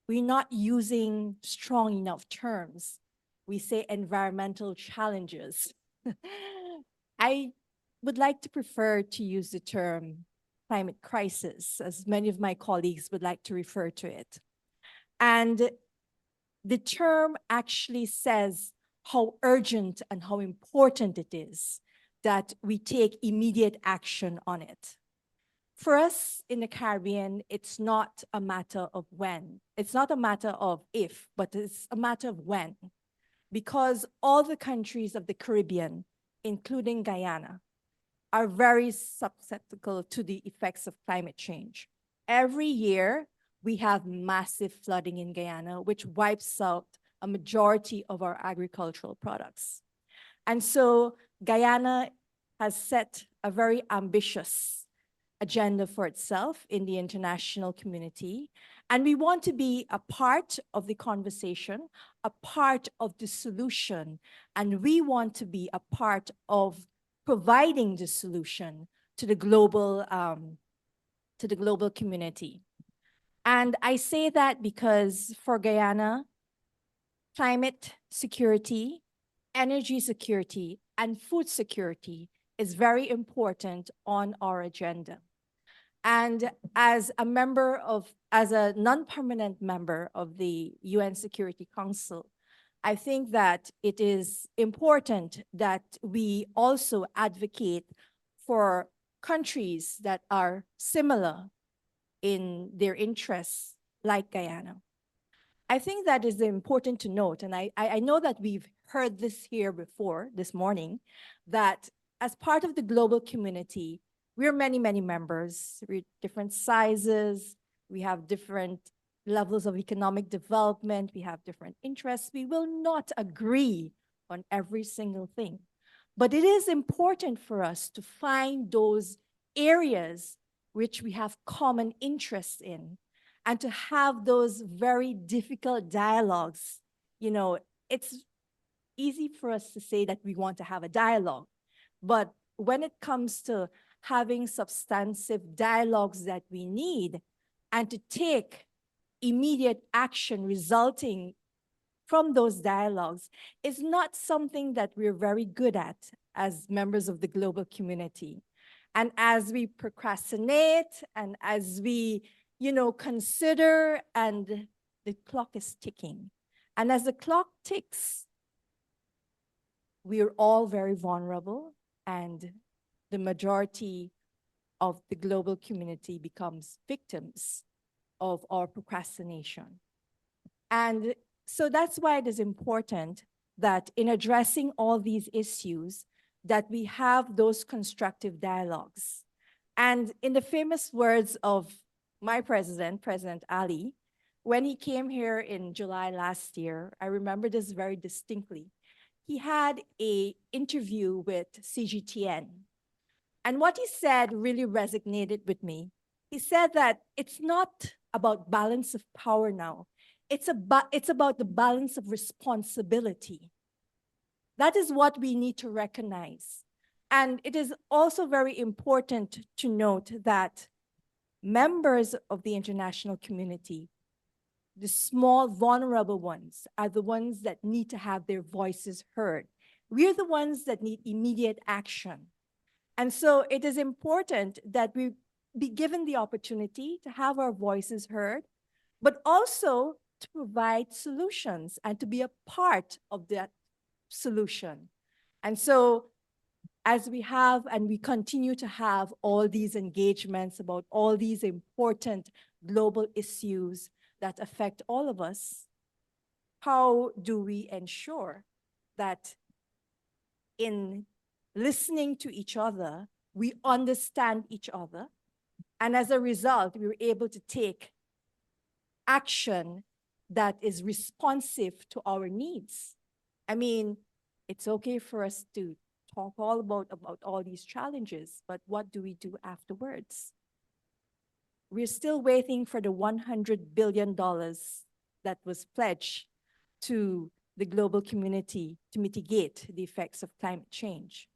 we're not using strong enough terms. We say environmental challenges. I would like to prefer to use the term climate crisis, as many of my colleagues would like to refer to it. And the term actually says how urgent and how important it is that we take immediate action on it. For us in the Caribbean, it's not a matter of when. It's not a matter of if, but it's a matter of when. Because all the countries of the Caribbean, including Guyana, are very susceptible to the effects of climate change. Every year, we have massive flooding in Guyana, which wipes out a majority of our agricultural products. And so Guyana has set a very ambitious agenda for itself in the international community. And we want to be a part of the conversation, a part of the solution, and we want to be a part of providing the solution to the global community. And I say that because for Guyana, climate security, energy security, and food security is very important on our agenda. And as a non-permanent member of the UN Security Council, I think that it is important that we also advocate for countries that are similar in their interests, like Guyana. I think that is important to note, and I know that we've heard this here before this morning, that as part of the global community, we're many, many members. We're different sizes. We have different levels of economic development. We have different interests. We will not agree on every single thing. But it is important for us to find those areas which we have common interests in and to have those very difficult dialogues. You know, it's easy for us to say that we want to have a dialogue, but when it comes to having substantive dialogues that we need and to take immediate action resulting from those dialogues is not something that we're very good at as members of the global community. And as we procrastinate and as we, consider, and the clock is ticking. And as the clock ticks, we are all very vulnerable, and the majority of the global community becomes victims of our procrastination. And so that's why it is important that in addressing all these issues, that we have those constructive dialogues. And in the famous words of my president, President Ali, when he came here in July last year, I remember this very distinctly. He had an interview with CGTN. And what he said really resonated with me. He said that it's not about balance of power now. It's about the balance of responsibility. That is what we need to recognize. And it is also very important to note that members of the international community, the small, vulnerable ones, are the ones that need to have their voices heard. We're the ones that need immediate action. And so it is important that we be given the opportunity to have our voices heard, but also to provide solutions and to be a part of that solution. And so as we have and we continue to have all these engagements about all these important global issues that affect all of us, how do we ensure that in listening to each other, we understand each other, and as a result, we were able to take action that is responsive to our needs? I mean, it's okay for us to talk all about all these challenges, but what do we do afterwards? We're still waiting for the $100 billion that was pledged to the global community to mitigate the effects of climate change.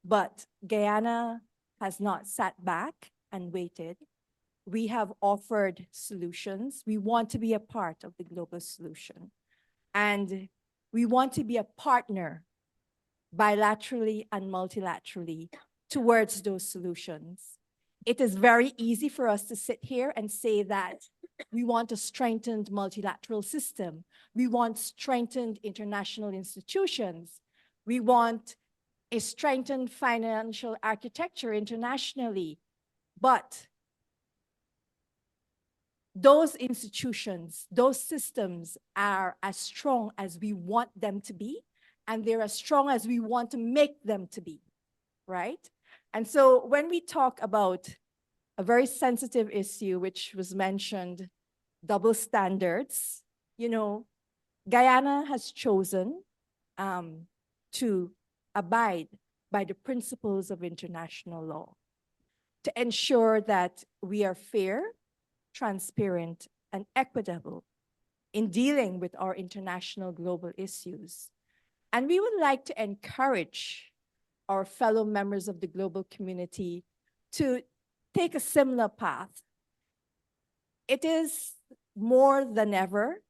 But Guyana has not sat back and waited. We have offered solutions. We want to be a part of the global solution. And we want to be a partner bilaterally and multilaterally towards those solutions. It is very easy for us to sit here and say that we want a strengthened multilateral system. We want strengthened international institutions. We want a strengthened financial architecture internationally. But those institutions, those systems are as strong as we want them to be, and they're as strong as we want to make them to be, right? And so when we talk about a very sensitive issue, which was mentioned, double standards, Guyana has chosen to abide by the principles of international law to ensure that we are fair, transparent, and equitable in dealing with our international global issues. And we would like to encourage our fellow members of the global community to take a similar path. It is more than ever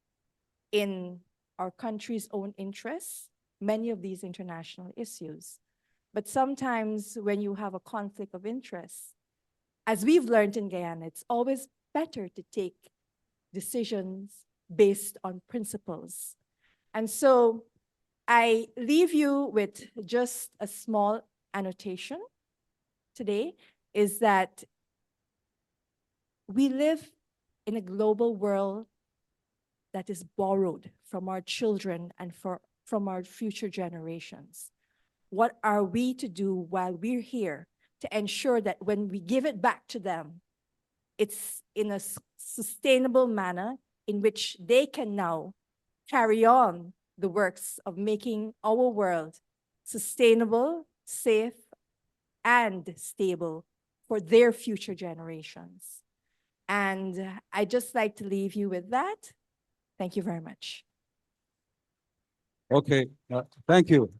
in our country's own interests, many of these international issues. But sometimes when you have a conflict of interest, as we've learned in Guyana, it's always better to take decisions based on principles. And so I leave you with just a small annotation today, is that we live in a global world that is borrowed from our children and from our future generations. What are we to do while we're here to ensure that when we give it back to them, it's in a sustainable manner in which they can now carry on the works of making our world sustainable, safe, and stable for their future generations. And I'd just like to leave you with that. Thank you very much. Okay, thank you.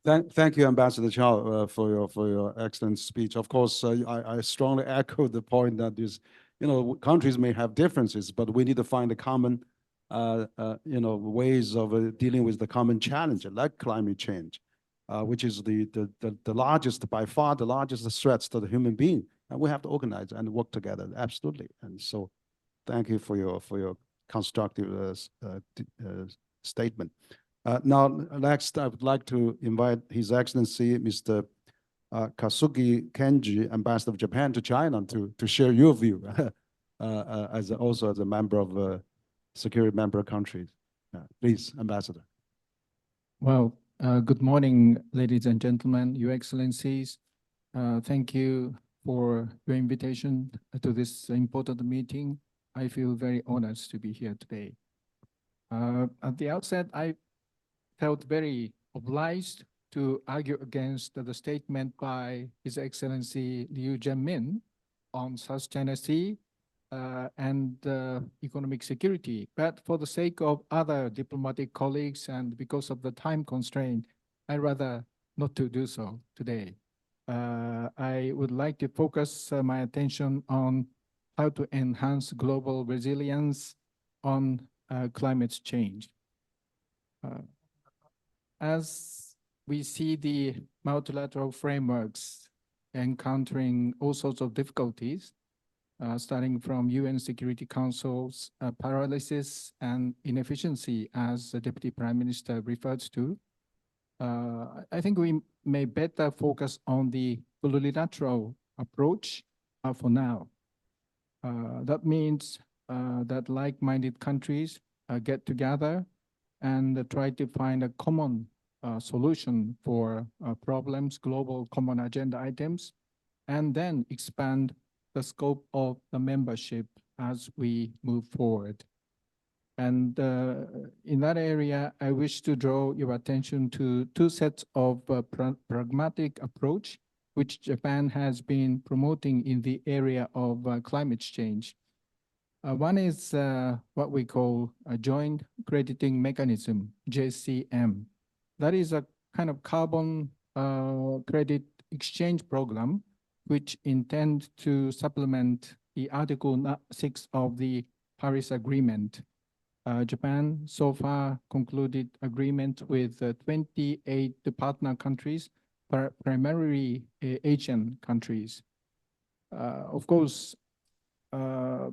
Thank you, Ambassador Chow, for your excellent speech. Of course, I strongly echo the point that is, countries may have differences, but we need to find a common, ways of dealing with the common challenge, like climate change, which is the largest, by far, the largest threats to the human being. And we have to organize and work together, absolutely. And so, thank you for your constructive statement. Now, next, I would like to invite His Excellency, Mr. Kasugi Kenji, Ambassador of Japan to China, to share your view, also as a member of security member countries. Please, Ambassador. Well, good morning, ladies and gentlemen, Your Excellencies. Thank you for your invitation to this important meeting. I feel very honored to be here today. At the outset, I felt very obliged to argue against the statement by His Excellency Liu Jianmin on South China Sea and economic security. But for the sake of other diplomatic colleagues and because of the time constraint, I'd rather not to do so today. I would like to focus my attention on how to enhance global resilience on climate change. As we see the multilateral frameworks encountering all sorts of difficulties, starting from UN Security Council's paralysis and inefficiency, as the Deputy Prime Minister referred to, I think we may better focus on the plurilateral approach for now. That means that like-minded countries get together and try to find a common solution for problems, global common agenda items, and then expand the scope of the membership as we move forward. And in that area, I wish to draw your attention to two sets of pragmatic approach, which Japan has been promoting in the area of climate change. One is what we call a joint crediting mechanism, JCM. That is a kind of carbon credit exchange program, which intend to supplement the Article 6 of the Paris Agreement. Japan so far concluded agreement with 28 partner countries, primarily Asian countries. Of course, the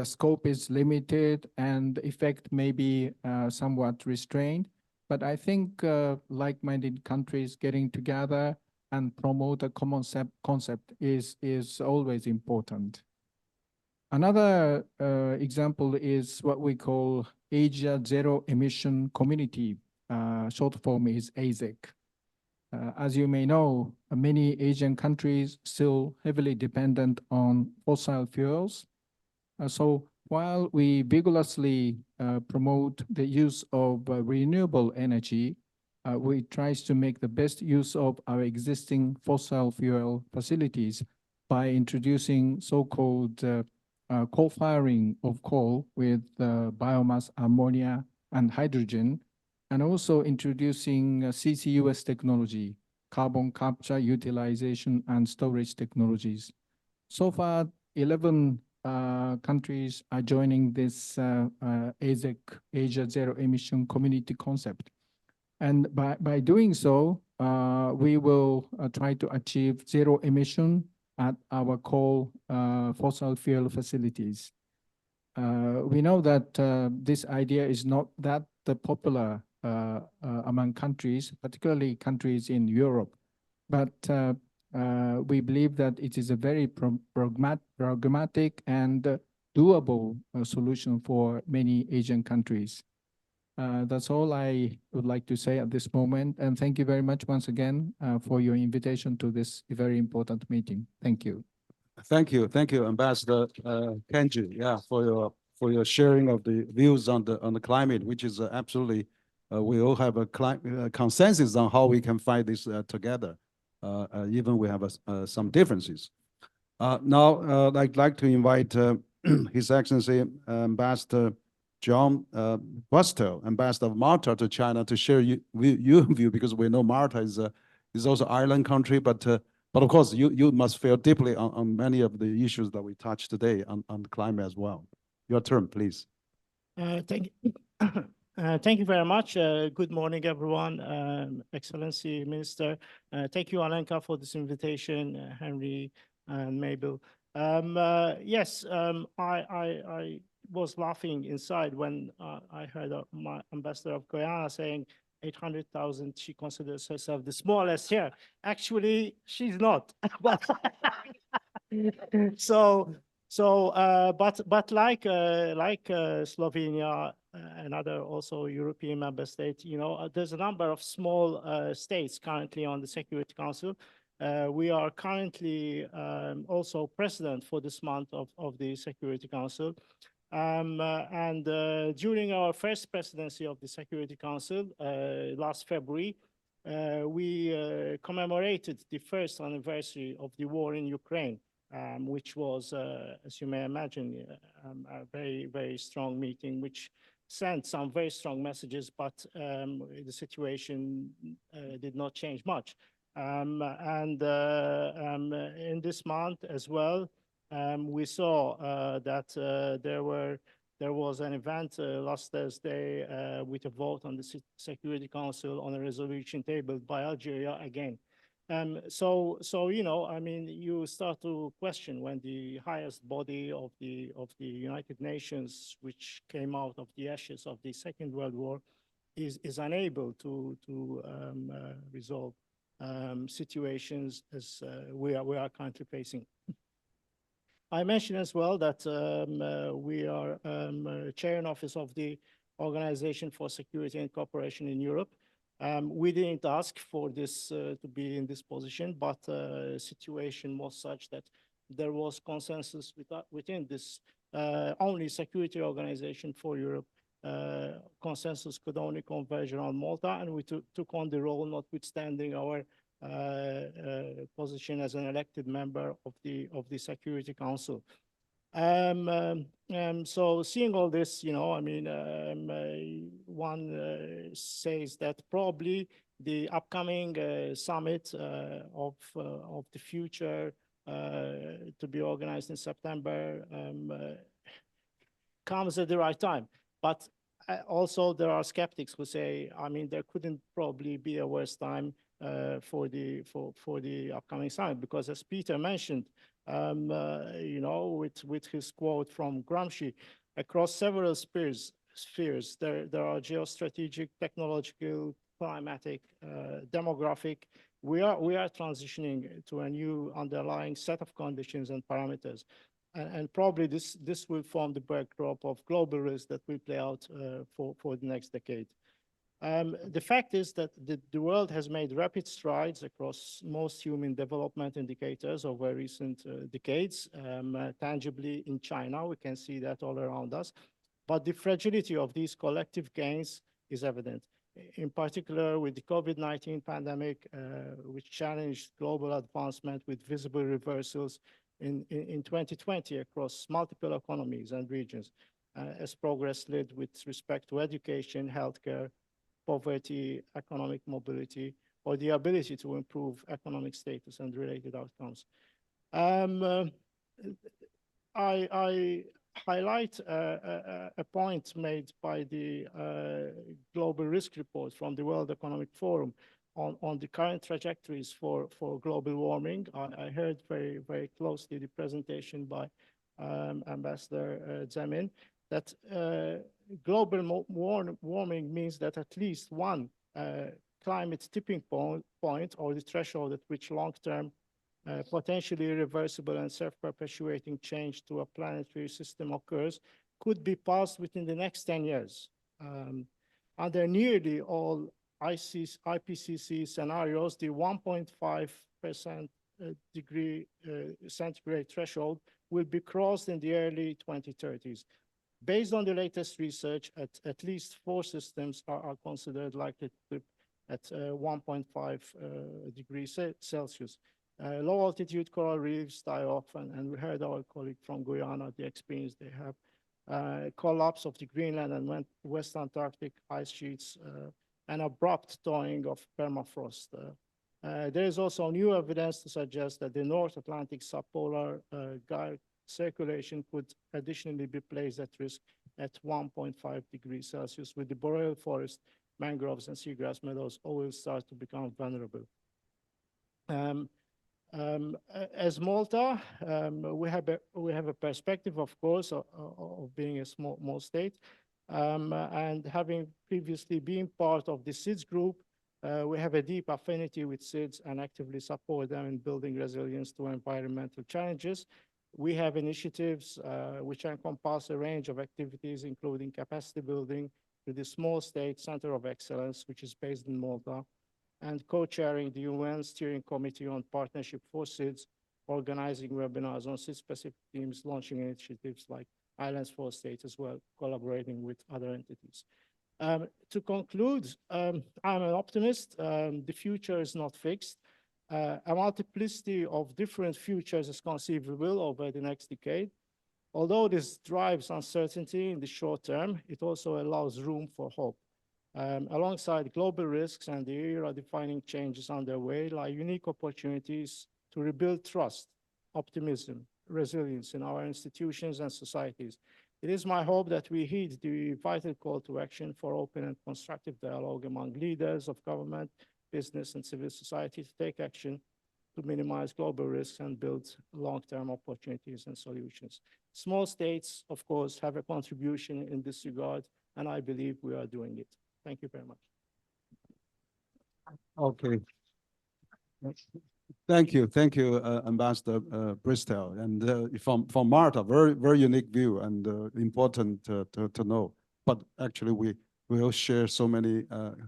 scope is limited and the effect may be somewhat restrained, but I think like-minded countries getting together and promote a common concept is always important. Another example is what we call Asia Zero Emission Community. Short form is AZEC. As you may know, many Asian countries still heavily dependent on fossil fuels. So while we vigorously promote the use of renewable energy, we try to make the best use of our existing fossil fuel facilities by introducing so-called co-firing of coal with biomass, ammonia, and hydrogen, and also introducing CCUS technology, carbon capture, utilization, and storage technologies. So far, 11 countries are joining this AZEC, Asia Zero Emission Community concept. And by doing so, we will try to achieve zero emission at our coal fossil fuel facilities. We know that this idea is not that popular among countries, particularly countries in Europe, but we believe that it is a very pragmatic and doable solution for many Asian countries. That's all I would like to say at this moment. And thank you very much once again for your invitation to this very important meeting. Thank you. Thank you, Ambassador Kenji, for for your sharing of the views on the climate, which is absolutely, we all have a consensus on how we can fight this together, even we have some differences. Now, I'd like to invite His Excellency Ambassador John Bustow, Ambassador of Malta to China, to share your view, because we know Malta is also an island country, but of course you must feel deeply on many of the issues that we touched today on climate as well. Your turn, please. Thank you. Thank you very much. Good morning, everyone. Excellency Minister. Thank you, Alenka, for this invitation, Henry and Mabel. Yes, I was laughing inside when I heard my ambassador of Guyana saying 800,000, she considers herself the smallest here. Actually, she's not. But but like Slovenia and other also European member states, you know, there's a number of small states currently on the Security Council. We are currently also president for this month of the Security Council. During our first presidency of the Security Council last February, we commemorated the first anniversary of the war in Ukraine, which was, as you may imagine, a very, very strong meeting, which sent some very strong messages, but the situation did not change much. In this month as well, we saw that there was an event last Thursday with a vote on the Security Council on a resolution tabled by Algeria again. So you know, I mean, you start to question when the highest body of the United Nations, which came out of the ashes of the Second World War, is unable to resolve situations as we are currently facing. I mentioned as well that we are chair in office of the Organization for Security and Cooperation in Europe. We didn't ask for this to be in this position, but the situation was such that there was consensus within this only security organization for Europe. Consensus could only converge around Malta, and we took on the role, notwithstanding our position as an elected member of the Security Council. So seeing all this, you know, I mean, one says that probably the upcoming summit of the future to be organized in September comes at the right time. But also there are skeptics who say, I mean, there couldn't probably be a worse time for the upcoming summit, because as Peter mentioned, you know, with his quote from Gramsci, across several spheres, there are geostrategic, technological, climatic, demographic. We are transitioning to a new underlying set of conditions and parameters. And probably this will form the backdrop of global risks that will play out for the next decade. The fact is that the world has made rapid strides across most human development indicators over recent decades. Tangibly in China, we can see that all around us. But the fragility of these collective gains is evident, in particular with the COVID-19 pandemic, which challenged global advancement with visible reversals in 2020 across multiple economies and regions, as progress led with respect to education, healthcare, poverty, economic mobility, or the ability to improve economic status and related outcomes. I highlight a point made by the Global Risk Report from the World Economic Forum on the current trajectories for global warming. I heard very, very closely the presentation by Ambassador Zemin, that global warming means that at least one climate tipping point, or the threshold at which long-term, potentially irreversible and self-perpetuating change to a planetary system occurs, could be passed within the next 10 years. Under nearly all IPCC scenarios, the 1.5% degree centigrade threshold will be crossed in the early 2030s. Based on the latest research, at least 4 systems are considered likely to flip at 1.5 degrees Celsius. Low altitude coral reefs die off, and we heard our colleague from Guyana, the experience they have. Collapse of the Greenland and West Antarctic ice sheets, and abrupt thawing of permafrost. There is also new evidence to suggest that the North Atlantic subpolar gyre circulation could additionally be placed at risk at 1.5 degrees Celsius, with the boreal forest, mangroves, and seagrass meadows all will start to become vulnerable. As Malta, we have a perspective, of course, of being a small state, and having previously been part of the SIDS group, we have a deep affinity with SIDS and actively support them in building resilience to environmental challenges. We have initiatives which encompass a range of activities, including capacity building with the Small State Center of Excellence, which is based in Malta, and co-chairing the UN Steering Committee on Partnership for SIDS, organizing webinars on SIDS-specific themes, launching initiatives like Islands for States as well, collaborating with other entities. To conclude, I'm an optimist. The future is not fixed. A multiplicity of different futures is conceivable over the next decade. Although this drives uncertainty in the short term, it also allows room for hope. Alongside global risks and the era-defining changes underway lie unique opportunities to rebuild trust, optimism, resilience in our institutions and societies. It is my hope that we heed the vital call to action for open and constructive dialogue among leaders of government, business, and civil society to take action to minimize global risks and build long-term opportunities and solutions. Small states, of course, have a contribution in this regard, and I believe we are doing it. Thank you very much. Okay. Thank you, Ambassador Bristol, and from Malta, very unique view and important to know. But actually, we will share so many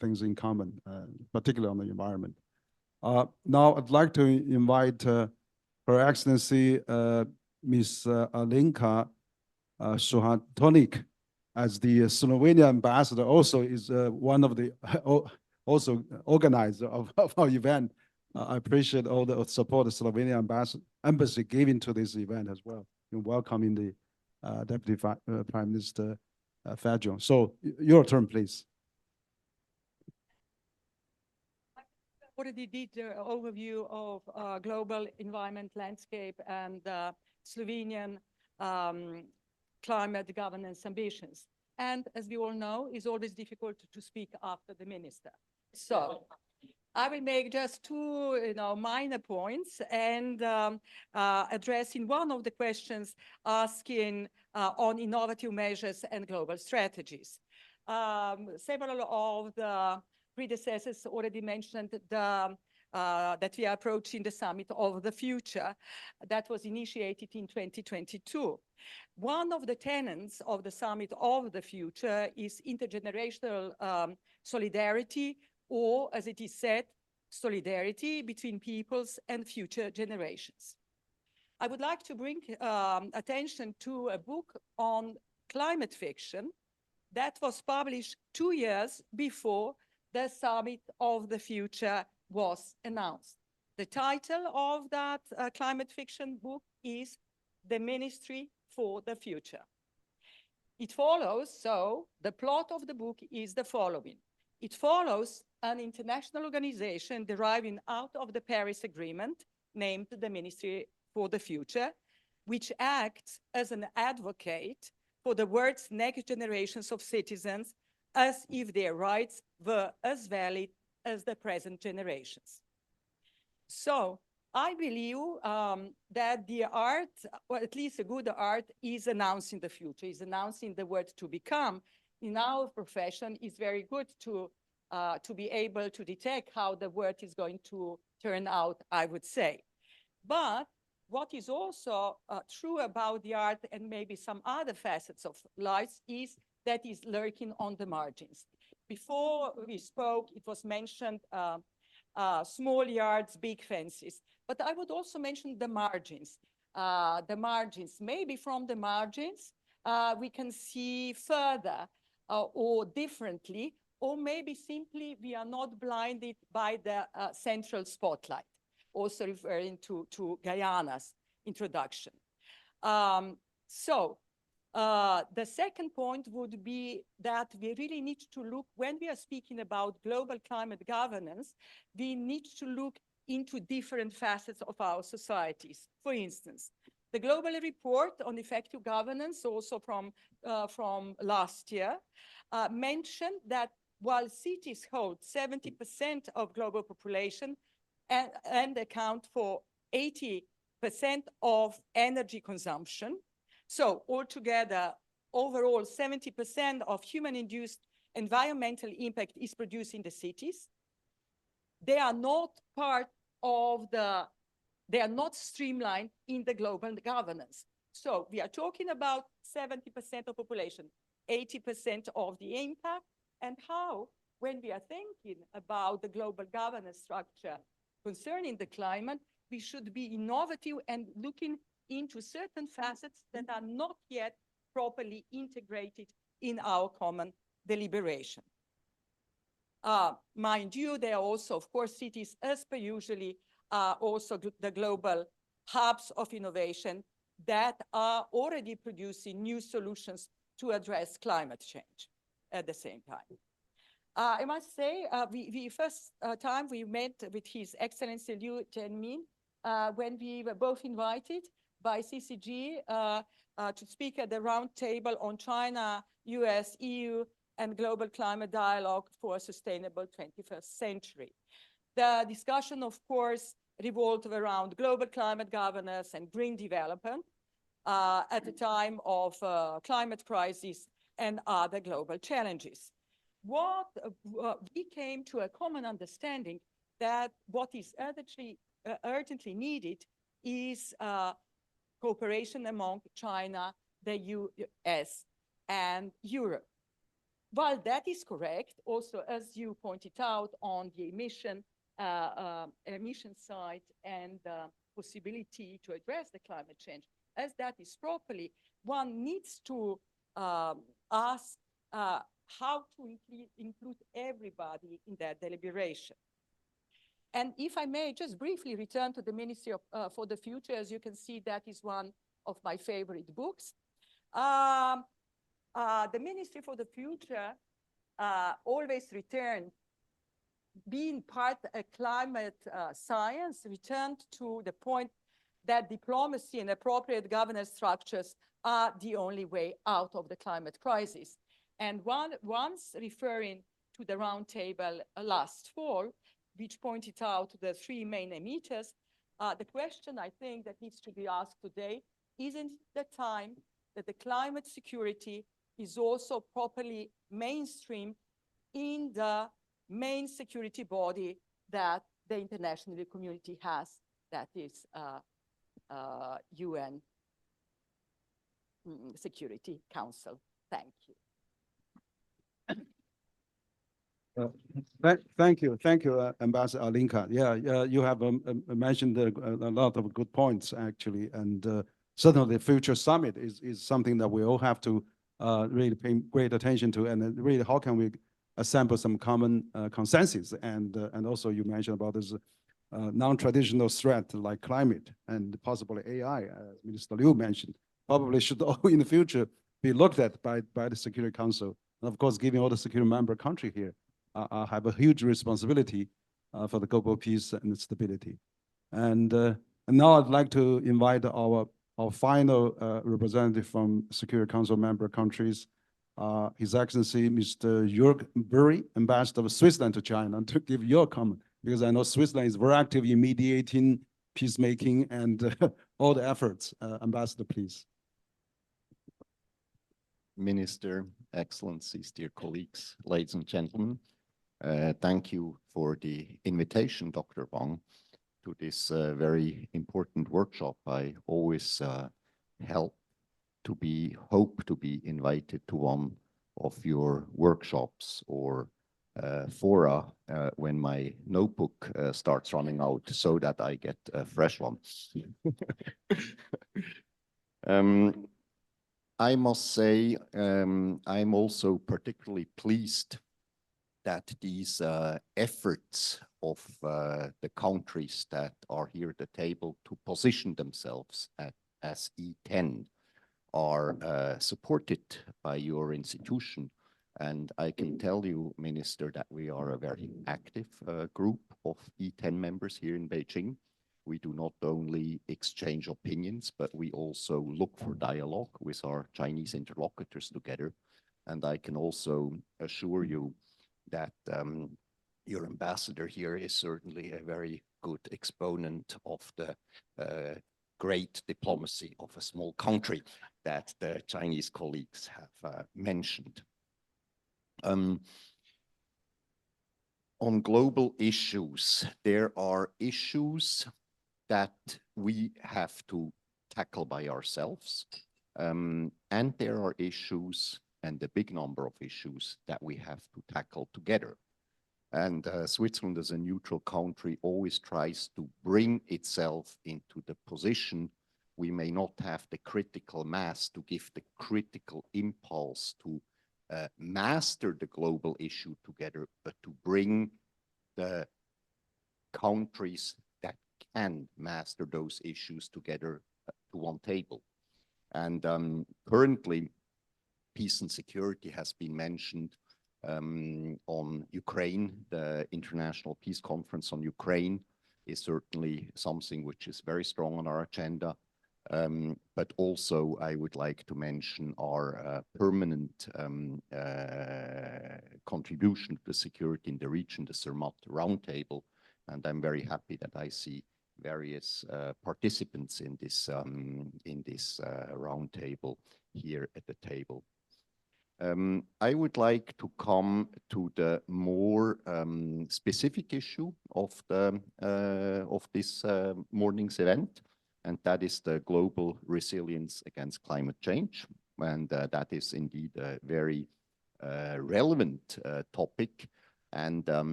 things in common, particularly on the environment. Now, I'd like to invite Her Excellency Ms. Alenka Suhatonik as the Slovenian ambassador. Also, is one of the also organizer of our event. I appreciate all the support the Slovenian embassy giving to this event as well. You're welcoming the Deputy Prime Minister Fajon. So your turn, please. Already did the overview of global environment landscape and Slovenian climate governance ambitions. And as we all know, it's always difficult to speak after the minister. So I will make just 2 minor points and addressing one of the questions asking on innovative measures and global strategies. Several of the predecessors already mentioned that we are approaching the Summit of the Future that was initiated in 2022. One of the tenets of the Summit of the Future is intergenerational solidarity, or as it is said, solidarity between peoples and future generations. I would like to bring attention to a book on climate fiction that was published 2 years before the Summit of the Future was announced. The title of that climate fiction book is The Ministry for the Future. It follows, so the plot of the book is the following. It follows an international organization deriving out of the Paris Agreement, named the Ministry for the Future, which acts as an advocate for the world's next generations of citizens, as if their rights were as valid as the present generations. So I believe that the art, or at least a good art, is announcing the future, is announcing the word to become. In our profession, it's very good to be able to detect how the word is going to turn out, I would say. But what is also true about the art and maybe some other facets of life is that is lurking on the margins. Before we spoke, it was mentioned small yards, big fences. But I would also mention the margins. Maybe from the margins, we can see further or differently, or maybe simply we are not blinded by the central spotlight, also referring to Guyana's introduction. The second point would be that we really need to look, when we are speaking about global climate governance, we need to look into different facets of our societies. For instance, the global report on effective governance, also from last year, mentioned that while cities hold 70% of global population and account for 80% of energy consumption, so altogether, overall, 70% of human-induced environmental impact is produced in the cities. They are not part of they are not streamlined in the global governance. So we are talking about 70% of population, 80% of the impact, and how, when we are thinking about the global governance structure concerning the climate, we should be innovative and looking into certain facets that are not yet properly integrated in our common deliberation. Mind you, there are also, of course, cities, as per usually, also the global hubs of innovation that are already producing new solutions to address climate change at the same time. I must say, the first time we met with His Excellency Liu Jianmin, when we were both invited by CCG to speak at the roundtable on China, US, EU, and global climate dialogue for a sustainable 21st century. The discussion, of course, revolved around global climate governance and green development at the time of climate crisis and other global challenges. We came to a common understanding that what is urgently needed is cooperation among China, the US, and Europe. While that is correct, also as you pointed out on the emission side and possibility to address the climate change, as that is properly, one needs to ask how to include everybody in that deliberation. And if I may just briefly return to the Ministry for the Future, as you can see, that is one of my favorite books. The Ministry for the Future always returned, being part of climate science, returned to the point that diplomacy and appropriate governance structures are the only way out of the climate crisis. And once referring to the roundtable last fall, which pointed out the three main emitters, the question I think that needs to be asked today, isn't the time that the climate security is also properly mainstreamed in the main security body that the international community has, that is UN Security Council. Thank you. Thank you, Ambassador Alinka. Yeah, you have mentioned a lot of good points, actually, and certainly the Future Summit is something that we all have to really pay great attention to, and really how can we assemble some common consensus, and also you mentioned about this non-traditional threat like climate and possibly AI, as Minister Liu mentioned, probably should all in the future be looked at by the Security Council. And of course, giving all the security member country here have a huge responsibility for the global peace and stability. And now I'd like to invite our final representative from Security Council member countries, His Excellency Mr. Jörg Bury, Ambassador of Switzerland to China, to give your comment, because I know Switzerland is very active in mediating, peacemaking, and all the efforts. Ambassador, please. Minister, Excellencies, dear colleagues, ladies and gentlemen, thank you for the invitation, Dr. Wang, to this very important workshop. I always hope to be invited to one of your workshops or fora when my notebook starts running out, so that I get a fresh one. I must say, I'm also particularly pleased that these efforts of the countries that are here at the table to position themselves as E10 are supported by your institution. And I can tell you, Minister, that we are a very active group of E10 members here in Beijing. We do not only exchange opinions, but we also look for dialogue with our Chinese interlocutors together. And I can also assure you that your ambassador here is certainly a very good exponent of the great diplomacy of a small country that the Chinese colleagues have mentioned. On global issues, there are issues that we have to tackle by ourselves. And there are issues, and a big number of issues, that we have to tackle together. And Switzerland, as a neutral country, always tries to bring itself into the position. We may not have the critical mass to give the critical impulse to master the global issue together, but to bring the countries that can master those issues together to one table. And currently, peace and security has been mentioned on Ukraine. The International Peace Conference on Ukraine is certainly something which is very strong on our agenda. But also, I would like to mention our permanent contribution to the security in the region, the Zermatt roundtable. And I'm very happy that I see various participants in this roundtable here at the table. I would like to come to the more specific issue of this morning's event, and that is the global resilience against climate change. And that is indeed a very relevant topic. And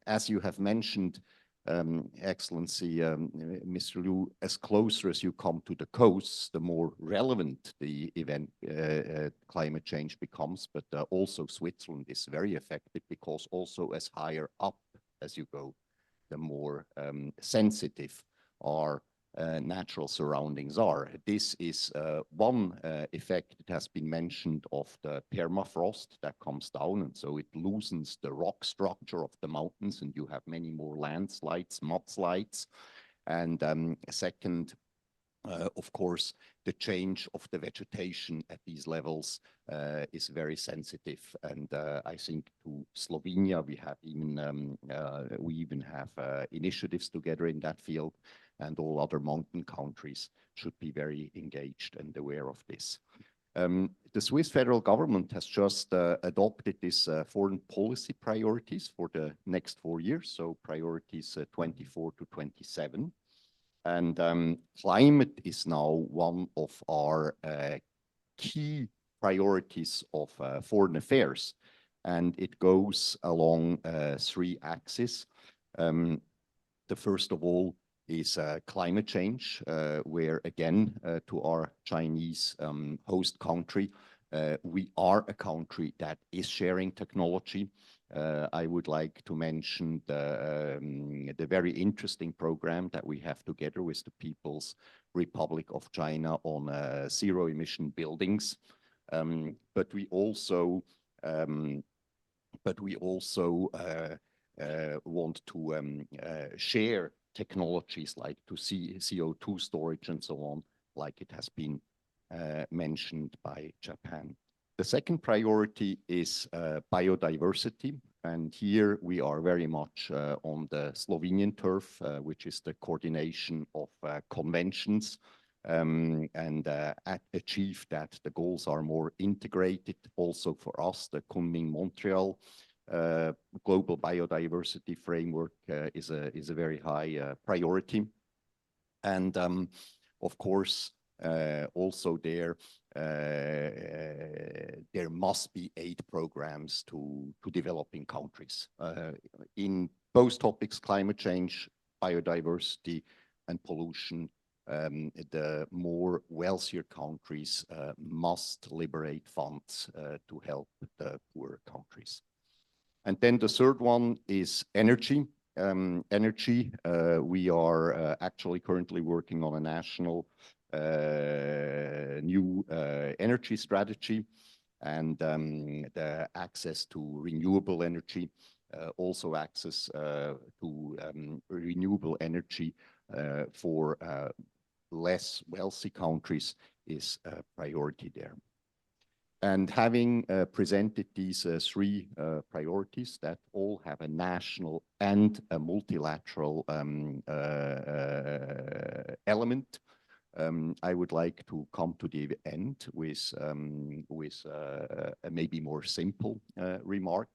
as you have mentioned, Excellency, Mr. Liu, as closer as you come to the coast, the more relevant the event climate change becomes. But also Switzerland is very affected, because also as higher up as you go, the more sensitive our natural surroundings are. This is one effect that has been mentioned of the permafrost that comes down, and so it loosens the rock structure of the mountains, and you have many more landslides, mudslides. And second, of course, the change of the vegetation at these levels is very sensitive. And I think to Slovenia, we even have initiatives together in that field, and all other mountain countries should be very engaged and aware of this. The Swiss federal government has just adopted these foreign policy priorities for the next 4 years, so priorities 24 to 27. And climate is now one of our key priorities of foreign affairs, and it goes along 3 axes. The first of all is climate change, where again, to our Chinese host country, we are a country that is sharing technology. I would like to mention the very interesting program that we have together with the People's Republic of China on zero emission buildings. But we also want to share technologies like to CO2 storage and so on, like it has been mentioned by Japan. The second priority is biodiversity. And here we are very much on the Slovenian turf, which is the coordination of conventions, and achieve that the goals are more integrated. Also for us, the Kunming-Montreal global biodiversity framework is a very high priority. And of course, also there must be aid programs to developing countries in both topics, climate change, biodiversity, and pollution. the more wealthier countries must liberate funds to help the poorer countries. And then the third one is energy. We are actually currently working on a national new energy strategy, and the access to renewable energy, also access to renewable energy for less wealthy countries is a priority there. And having presented these three priorities that all have a national and a multilateral element, I would like to come to the end with a maybe more simple remark.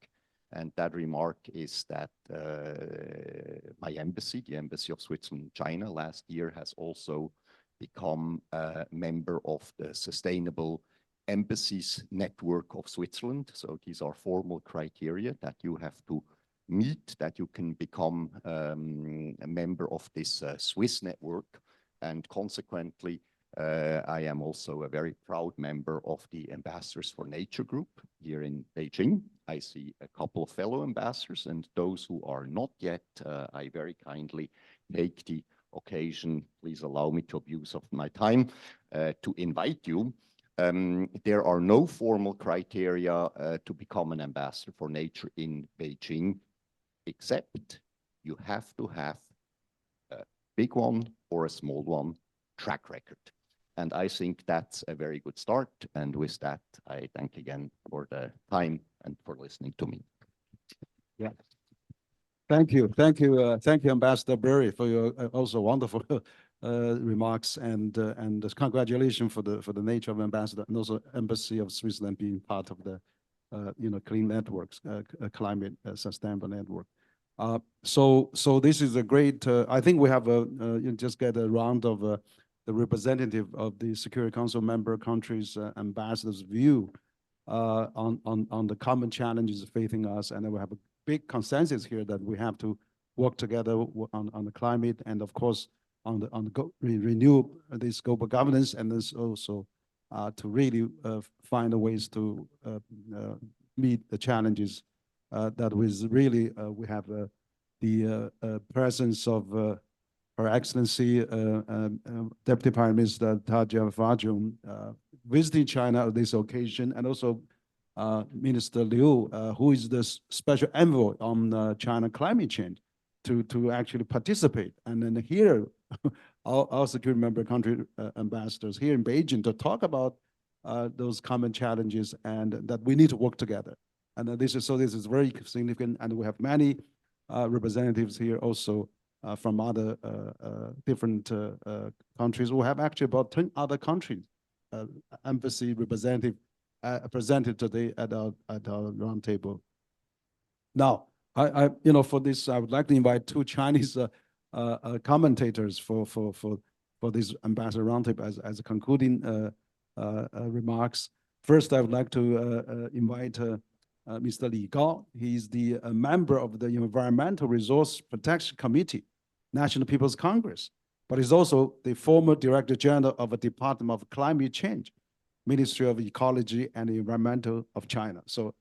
And that remark is that my embassy, the Embassy of Switzerland in China, last year has also become a member of the Sustainable Embassies Network of Switzerland. So these are formal criteria that you have to meet, that you can become a member of this Swiss network. And consequently, I am also a very proud member of the Ambassadors for Nature group here in Beijing. I see a couple of fellow ambassadors, and those who are not yet, I very kindly take the occasion, please allow me to abuse of my time, to invite you. There are no formal criteria to become an ambassador for nature in Beijing, except you have to have a big one or a small one track record. And I think that's a very good start. And with that, I thank again for the time and for listening to me. Yeah. Thank you, Ambassador Berry, for your also wonderful remarks, and congratulations for the nature of ambassador, and also Embassy of Switzerland being part of the clean networks, climate sustainable network. So this is a great. I think we have you just get a round of the representative of the Security Council member countries' ambassadors' view on the common challenges facing us, and then we have a big consensus here that we have to work together on the climate, and of course on the renew this global governance, and this also to really find ways to meet the challenges that was really we have the presence of Her Excellency Deputy Prime Minister Tanja Fajon visiting China on this occasion, and also Minister Liu, who is the special envoy on China climate change, to actually participate. And then here, our security member country ambassadors here in Beijing to talk about those common challenges, and that we need to work together. And this is very significant, and we have many representatives here also from other different countries. We have actually about 10 other countries embassy representative presented today at our roundtable. Now, for this, I would like to invite two Chinese commentators for this ambassador roundtable as concluding remarks. First, I would like to invite Mr. Li Gao. He's the member of the Environmental Resource Protection Committee, National People's Congress, but he's also the former Director General of the Department of Climate Change, Ministry of Ecology and Environmental of China. So,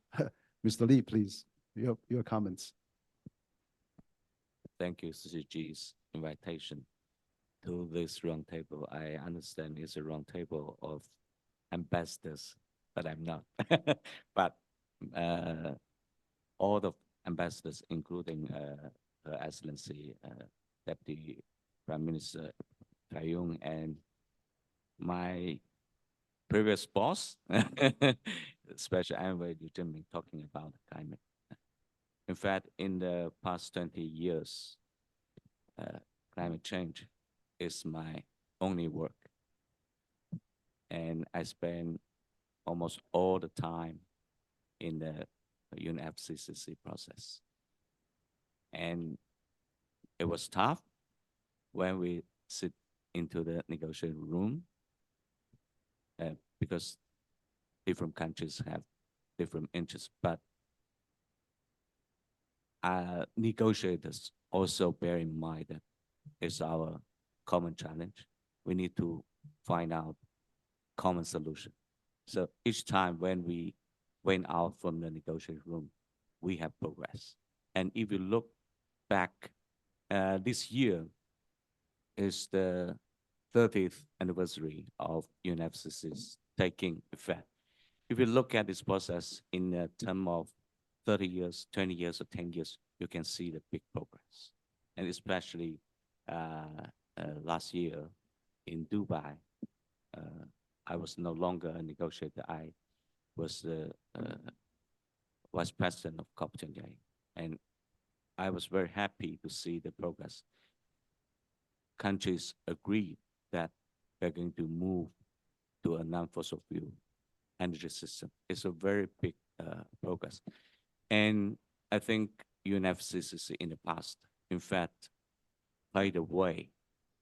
Mr. Li, please, your comments. Thank you, CCG's invitation to this roundtable. I understand it's a roundtable of ambassadors, but I'm not. But all the ambassadors, including Her Excellency Deputy Prime Minister Fajon and my previous boss, Special Envoy Liu Zhenming, talking about climate. In fact, in the past 20 years, climate change is my only work. And I spend almost all the time in the UNFCCC process. And it was tough when we sit into the negotiating room because different countries have different interests, but negotiators also bear in mind that it's our common challenge. we need to find out common solution. So each time when we went out from the negotiation room, we have progress. And if you look back, this year is the 30th anniversary of UNFCCC's taking effect. If you look at this process in a term of 30 years, 20 years, or 10 years, you can see the big progress. And especially last year in Dubai, I was no longer a negotiator. I was the vice president of COP28. And I was very happy to see the progress. Countries agreed that they're going to move to a non-fossil fuel energy system. It's a very big progress. And I think UNFCCC in the past, in fact, paved the way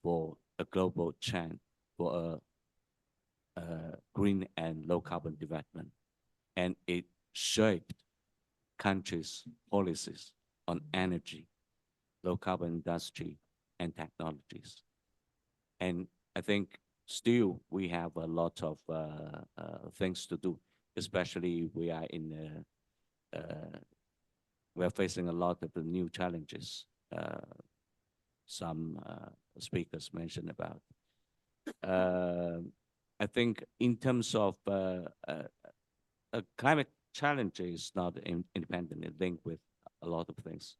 for a global trend for a green and low carbon development. And it shaped countries' policies on energy, low carbon industry, and technologies. And I think still we have a lot of things to do, especially we are in we're facing a lot of the new challenges. Some speakers mentioned about. I think in terms of climate challenge is not independently linked with a lot of things.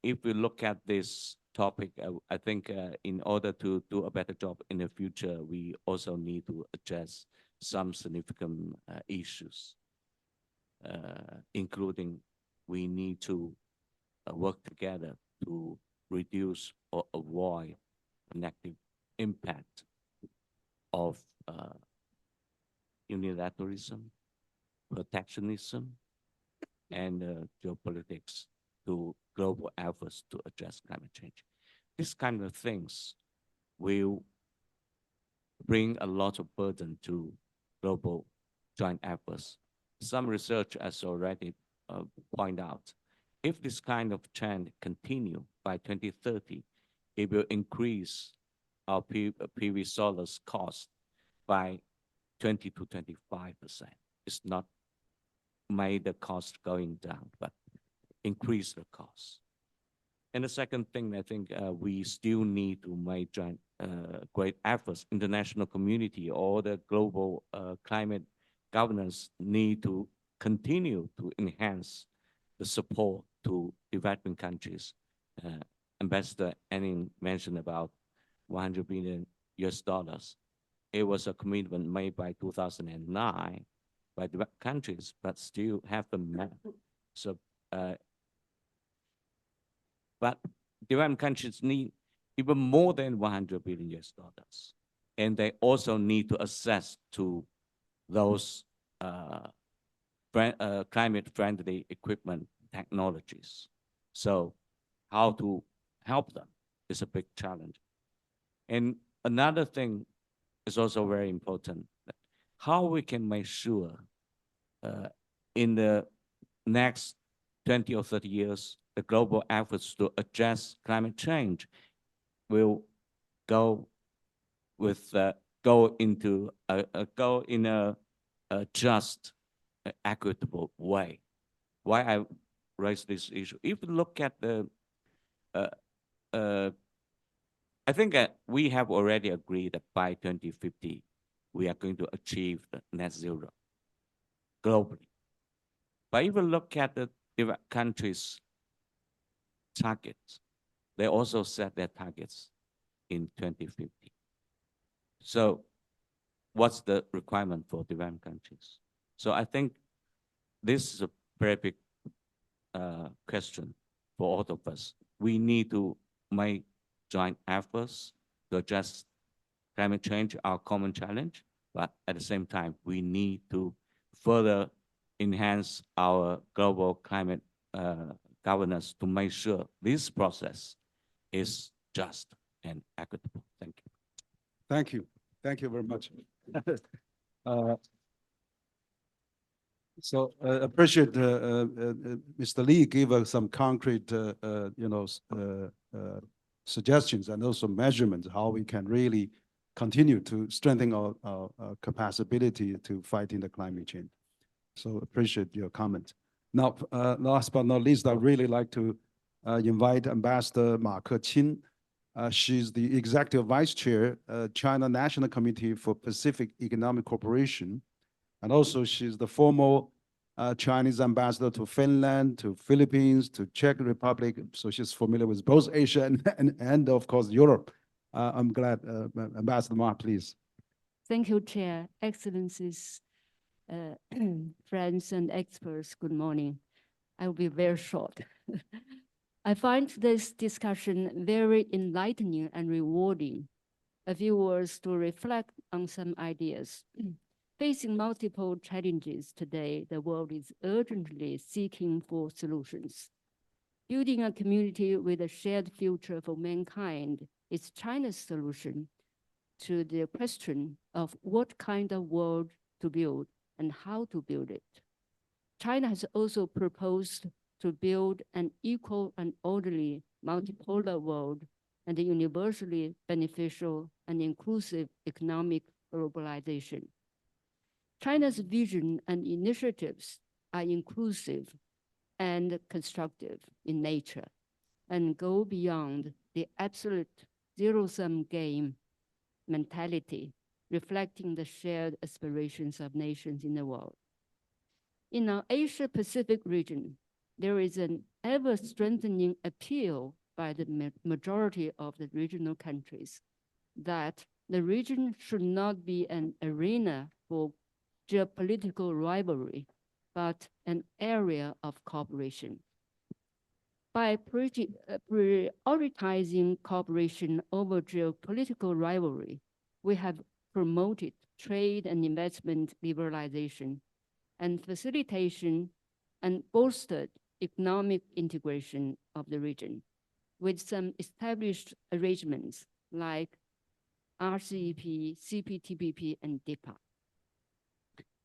If we look at this topic, I think in order to do a better job in the future, we also need to address some significant issues, including we need to work together to reduce or avoid the negative impact of unilateralism, protectionism, and geopolitics to global efforts to address climate change. These kind of things will bring a lot of burden to global joint efforts. Some research has already pointed out, if this kind of trend continue by 2030, it will increase our PV solar's cost by 20 to 25%. It's not made the cost going down, but increase the cost. And the second thing, I think we still need to make joint great efforts. International community or the global climate governance need to continue to enhance the support to developing countries. Ambassador Anning mentioned about $100 billion. It was a commitment made by 2009 by developed countries, but still haven't met. So, but developing countries need even more than $100 billion. And they also need to access to those climate-friendly equipment technologies. So how to help them is a big challenge. And another thing is also very important, how we can make sure in the next 20 or 30 years, the global efforts to address climate change will go in a just, equitable way. Why I raise this issue? If you look at the, I think we have already agreed that by 2050, we are going to achieve the net zero globally. But if you look at the developed countries' targets, they also set their targets in 2050. So what's the requirement for developed countries? So I think this is a very big question for all of us. We need to make joint efforts to address climate change, our common challenge, but at the same time, we need to further enhance our global climate governance to make sure this process is just and equitable. Thank you. Thank you. Thank you very much. So appreciate Mr. Lee give us some concrete, suggestions and also measurements, how we can really continue to strengthen our capacity to fight in the climate change. So appreciate your comment. Now, last but not least, I'd really like to invite Ambassador Ma Keqin. She's the Executive Vice Chair, China National Committee for Pacific Economic Cooperation. And also she's the former Chinese ambassador to Finland, to Philippines, to Czech Republic. So she's familiar with both Asia and of course, Europe. I'm glad, Ambassador Ma, please. Thank you, Chair. Excellencies, friends and experts, good morning. I will be very short. I find this discussion very enlightening and rewarding. A few words to reflect on some ideas. Facing multiple challenges today, the world is urgently seeking for solutions. Building a community with a shared future for mankind is China's solution to the question of what kind of world to build and how to build it. China has also proposed to build an equal and orderly multipolar world and a universally beneficial and inclusive economic globalization. China's vision and initiatives are inclusive and constructive in nature and go beyond the absolute zero-sum game mentality, reflecting the shared aspirations of nations in the world. In our Asia-Pacific region, there is an ever-strengthening appeal by the majority of the regional countries that the region should not be an arena for geopolitical rivalry, but an area of cooperation. By prioritizing cooperation over geopolitical rivalry, we have promoted trade and investment liberalization and facilitation and bolstered economic integration of the region with some established arrangements like RCEP, CPTPP, and DIPA.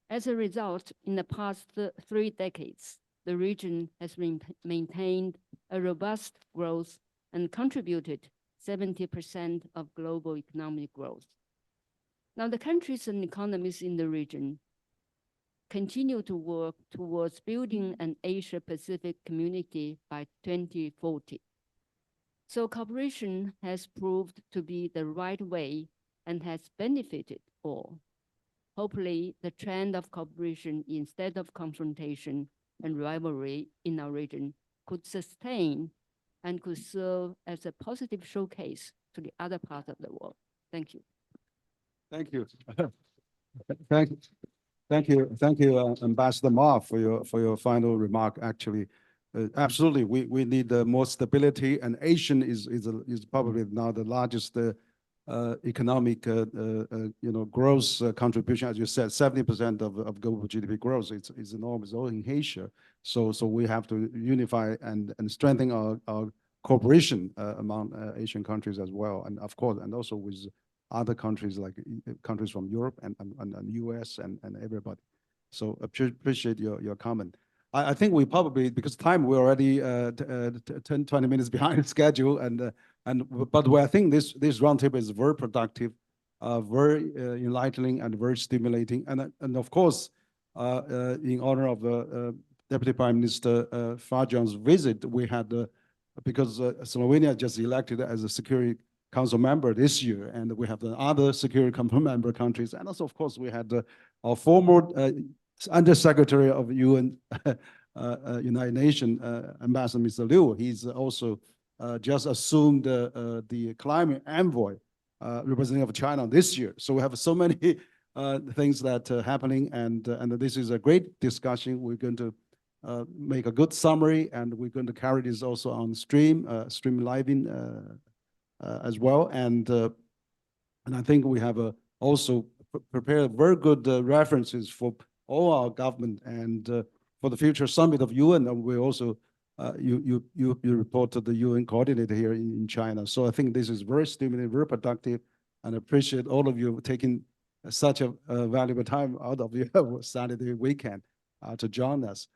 As a result, in the past 3 decades, the region has maintained a robust growth and contributed 70% of global economic growth. Now, the countries and economies in the region continue to work towards building an Asia-Pacific community by 2040. So cooperation has proved to be the right way and has benefited all. Hopefully, the trend of cooperation instead of confrontation and rivalry in our region could sustain and could serve as a positive showcase to the other parts of the world. Thank you. Thank you. Thank you, Ambassador Ma, for your final remark. Actually, absolutely, we need more stability, and Asian is probably now the largest economic growth contribution. As you said, 70% of global GDP growth. It's enormous, all in Asia. So we have to unify and strengthen our cooperation among Asian countries as well, and of course, and also with other countries like countries from Europe and US and everybody. So appreciate your comment. I think we probably, because time, we're already 10-20 minutes behind schedule, but I think this roundtable is very productive, very enlightening and very stimulating, and of course, in honor of Deputy Prime Minister Fajon's visit, we had because Slovenia just elected as a Security Council member this year, and we have the other Security Council member countries, and also, of course, we had our former Undersecretary of UN, United Nations, Ambassador Mr. Liu. He's also just assumed the climate envoy representative of China this year. So we have so many things that are happening, and this is a great discussion. We're going to make a good summary, and we're going to carry this also on stream living as well. And I think we have also prepared very good references for all our government and for the future summit of UN. And we also, you report to the UN coordinator here in China. So I think this is very stimulating, very productive, and I appreciate all of you taking such a valuable time out of your Saturday weekend to join us.